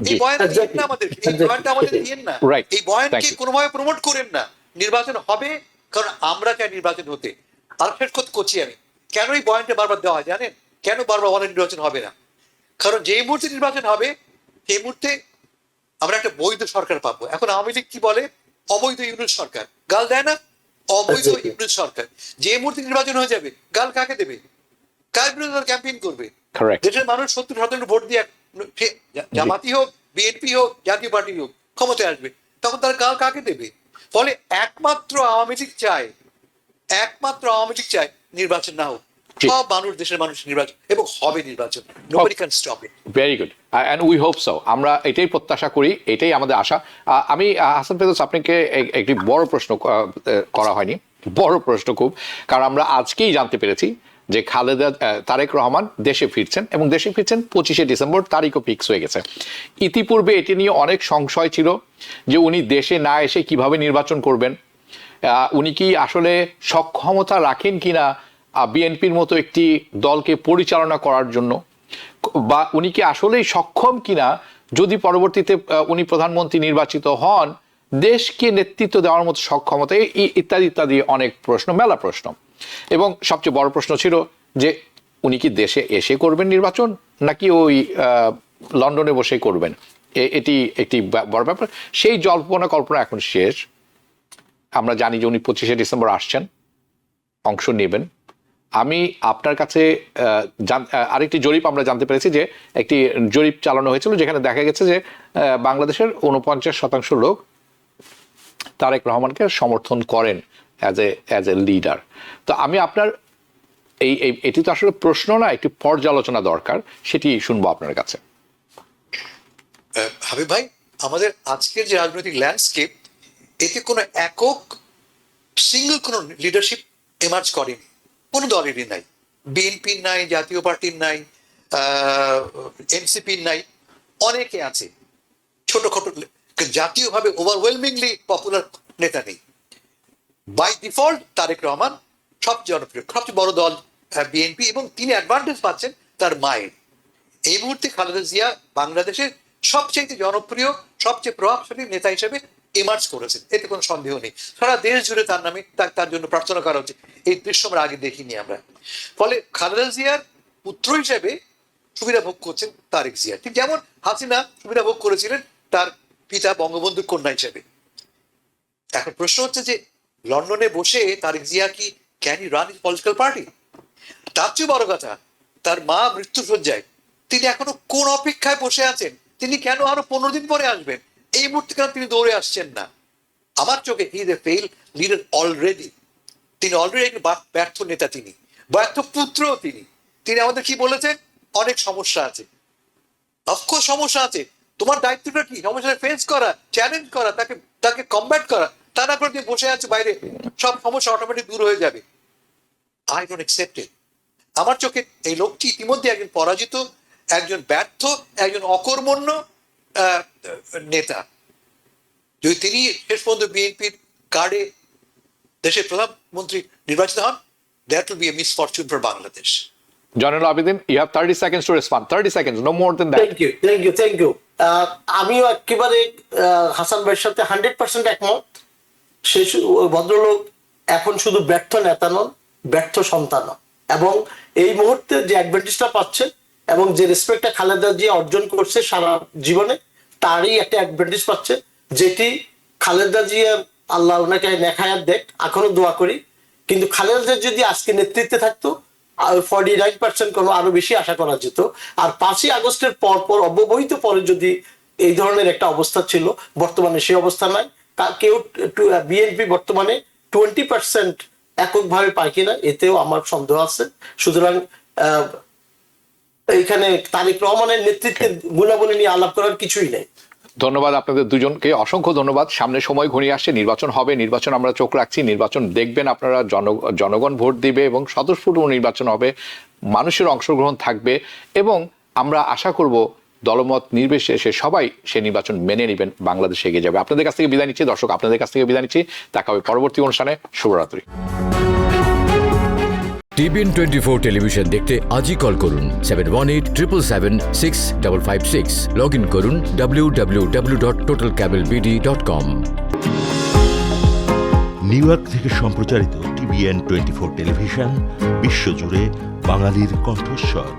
এই বয়ান দিয়েন না আমাদের, এই বয়ানটা আমাদের দিয়েন না। Right. এই বয়ানকে Thank you. কোনোভাবে প্রমোট করেন না। নির্বাচন হবে, কারণ আমরা চাই নির্বাচন হতে। আর শেষ করছি আমি, কেন এই বয়ানটা বারবার দেওয়া হয় জানেন? কেন বারবার বলেন নির্বাচন হবে না? কারণ যেই মুহূর্তে নির্বাচন হবে সেই মুহূর্তে আমরা একটা বৈধ সরকার পাবো। এখন আওয়ামী লীগ কি বলে? অবৈধ ইউনুস সরকার। গাল দেয় না? অবৈধ Exactly. ইউনুস সরকার। যে মুহূর্তে নির্বাচন হয়ে যাবে, গাল কাকে দেবে? কার বিরুদ্ধে ক্যাম্পেইন করবে? Correct. দেশের মানুষ 70% ভোট দিয়ে জামাতি হোক, বিএনপি হোক, জাতীয় পার্টি হোক ক্ষমতায় আসবে, তখন তারা গাল কাকে দেবে? ফলে একমাত্র আওয়ামী লীগ চায়, একমাত্র আওয়ামী লীগ চায় নির্বাচন না হোক। ঠিক। সব মানুষ, দেশের মানুষ নির্বাচন, এবং হবে নির্বাচন। Nobody can stop it. Very good, and we hope so. আমরা এটাই প্রত্যাশা করি, এটাই আমাদের আশা। আমি হাসান ফেরদৌস, আপনাকে একটি বড় প্রশ্ন করা হয়নি, বড় প্রশ্ন খুব, কারণ আমরা আজকেই জানতে পেরেছি যে তারেক রহমান দেশে ফিরছেন, এবং দেশে ফিরছেন 25শে ডিসেম্বর, তারিখও ফিক্স হয়ে গেছে। ইতিপূর্বে এটি নিয়ে অনেক সংশয় ছিল যে উনি দেশে না এসে কিভাবে নির্বাচন করবেন, উনি কি আসলে সক্ষমতা রাখেন কিনা বিএনপির মতো একটি দলকে পরিচালনা করার জন্য, বা উনি কি আসলেই সক্ষম কিনা যদি পরবর্তীতে উনি প্রধানমন্ত্রী নির্বাচিত হন, দেশকে নেতৃত্ব দেওয়ার মতো সক্ষমতা, ইত্যাদি ইত্যাদি অনেক প্রশ্ন, মেলা প্রশ্ন। এবং সবচেয়ে বড় প্রশ্ন ছিল যে উনি কি দেশে এসে করবেন নির্বাচন, নাকি ওই লন্ডনে বসে করবেন। এটি একটি বড় ব্যাপার। সেই জল্পনা কল্পনা এখন শেষ। আমরা জানি যে উনি 25শে ডিসেম্বর আসছেন, অংশ নেবেন। আমি আপনার কাছে আরেকটি জরিপ আমরা জানতে পেরেছি, যে একটি জরিপ চালানো হয়েছিল যেখানে দেখা গেছে যে বাংলাদেশের 49% লোক তারেক রহমানকে সমর্থন করেন অ্যাজ এ লিডার। তো আমি আপনার এটি তো আসলে প্রশ্ন না, একটি পর্যালোচনা দরকার, সেটি শুনবো আপনার কাছে। হাবিব ভাই, আমাদের আজকের যে রাজনৈতিক ল্যান্ডস্কেপ, এতে কোনো একক সিঙ্গল কোনো লিডারশিপ এমার্জ করেনি, কোনো দলেরই নাই। বিএনপির নাই, জাতীয় পার্টির নাই, এনসিপির নাই, অনেকে আছে ছোটখাটো, জাতীয়ভাবে ওভারওয়েলমিংলি পপুলার নেতা নেই। বাই ডিফল্ট তারেক রহমান সবচেয়ে জনপ্রিয়, সবচেয়ে বড় দল বিএনপি, এবং তিনি অ্যাডভান্টেজ পাচ্ছেন তার মায়ের। এই মুহূর্তে খালেদা জিয়া বাংলাদেশের সবচেয়ে জনপ্রিয়, সবচেয়ে প্রভাবশালী নেতা হিসেবে এমার্জ করেছেন, এতে কোনো সন্দেহ নেই। সারা দেশ জুড়ে তার নামে তার জন্য প্রার্থনা করা হচ্ছে। এই দৃশ্য আমরা আগে দেখিনি আমরা। ফলে খালেদা জিয়ার পুত্র হিসেবে সুবিধা ভোগ করছেন তারেক জিয়া, ঠিক যেমন হাসিনা সুবিধা ভোগ করেছিলেন তার পিতা বঙ্গবন্ধুর কন্যা হিসেবে। এখন প্রশ্ন হচ্ছে যে লন্ডনে বসে তারেক জিয়া কি can E run is political party? তার চেয়ে বড় কথা, তার মা মৃত্যুসজ্জায়, তিনি এখনো কোন অপেক্ষায় বসে আছেন? তিনি কেন আরো 15 দিন পরে আসবেন? এই মুহূর্তে কেন তিনি দৌড়ে আসছেন না? আমার চোখে he is a fail leader already. তিনি অলরেডি একটি ব্যর্থ নেতা, তিনি ব্যর্থ পুত্রও। তিনি আমাদের কি বলেছেন? অনেক সমস্যা আছে। অফকোর্স সমস্যা আছে, তোমার দায়িত্বটা কি? সমস্যাটা ফেস করা, চ্যালেঞ্জ করা, তাকে কমব্যাট করা। তা না করে তুমি বসে আছে বাইরে, সব সমস্যা অটোমেটিক দূর হয়ে যাবে। I don't accept it. আমার চোখে এই লোকটি ইতিমধ্যে একজন পরাজিত, একজন ব্যর্থ, একজন অকর্মণ্য নেতা। যদি তিনি শেষ পর্যন্ত বিএনপির কার্ডে দেশের প্রধানমন্ত্রী নির্বাচিত হন, that will be a misfortune for Bangladesh. Zainul Abedin, you have 30 seconds to respond. 30 seconds, no more than that. Thank you. আমিও একেবারে হাসান ভাইয়ের সাথে 100% একমত। সেই ভদ্রলোক এখন শুধু ব্যর্থ নেতা নন, ব্যর্থ সন্তান। এবং এই মুহূর্তে যে অ্যাডভান্টেজটা পাচ্ছে এবং যে রেসপেক্টটা খালেদা জিয়া অর্জন করছে সারা জীবনে, তারই একটা অ্যাডভান্টেজ পাচ্ছে, যেটি খালেদা জিয়া আল্লাহ ওনাকে নেখায়াত দেখ, এখনো দোয়া করি। কিন্তু খালেদা জিয়া যদি আজকে নেতৃত্বে থাকতো, 49% কোনো আরো বেশি আশা করা যেত। আর 5ই আগস্টের পর অব্যবহিত পরে যদি এই ধরনের একটা অবস্থা ছিল, বর্তমানে সেই অবস্থা নাই। কেউ বিএনপি বর্তমানে 20% এককভাবে পায় কিনা এতেও আমার সন্দেহ আছে। সুতরাং এইখানে তারেক রহমানের নেতৃত্বের গুণাবলী নিয়ে আলাপ করার কিছুই নেই। ধন্যবাদ আপনাদের দুজনকে, অসংখ্য ধন্যবাদ। সামনে সময় ঘনিয়ে আসছে, নির্বাচন হবে, নির্বাচন আমরা চোখ রাখছি, নির্বাচন দেখবেন আপনারা, জনগণ ভোট দিবে এবং স্বতঃস্ফূর্ত নির্বাচন হবে, মানুষের অংশগ্রহণ থাকবে এবং আমরা আশা করব দলমত নির্বিশেষে সবাই সেই নির্বাচন মেনে নেবেন, বাংলাদেশে এগিয়ে যাবে। আপনাদের কাছ থেকে বিদায় নিচ্ছি, দর্শক আপনাদের কাছ থেকে বিদায় নিচ্ছি, দেখা হবে পরবর্তী অনুষ্ঠানে। শুভরাত্রি। TBN 24 টেলিভিশন দেখতে আজই কল করুন 7187776556। লগ ইন করুন www.totalcablebd.com। নিউ ইয়র্ক থেকে সম্প্রচারিত TBN 24 টেলিভিশন বিশ্বজুড়ে বাঙালির কণ্ঠস্বর।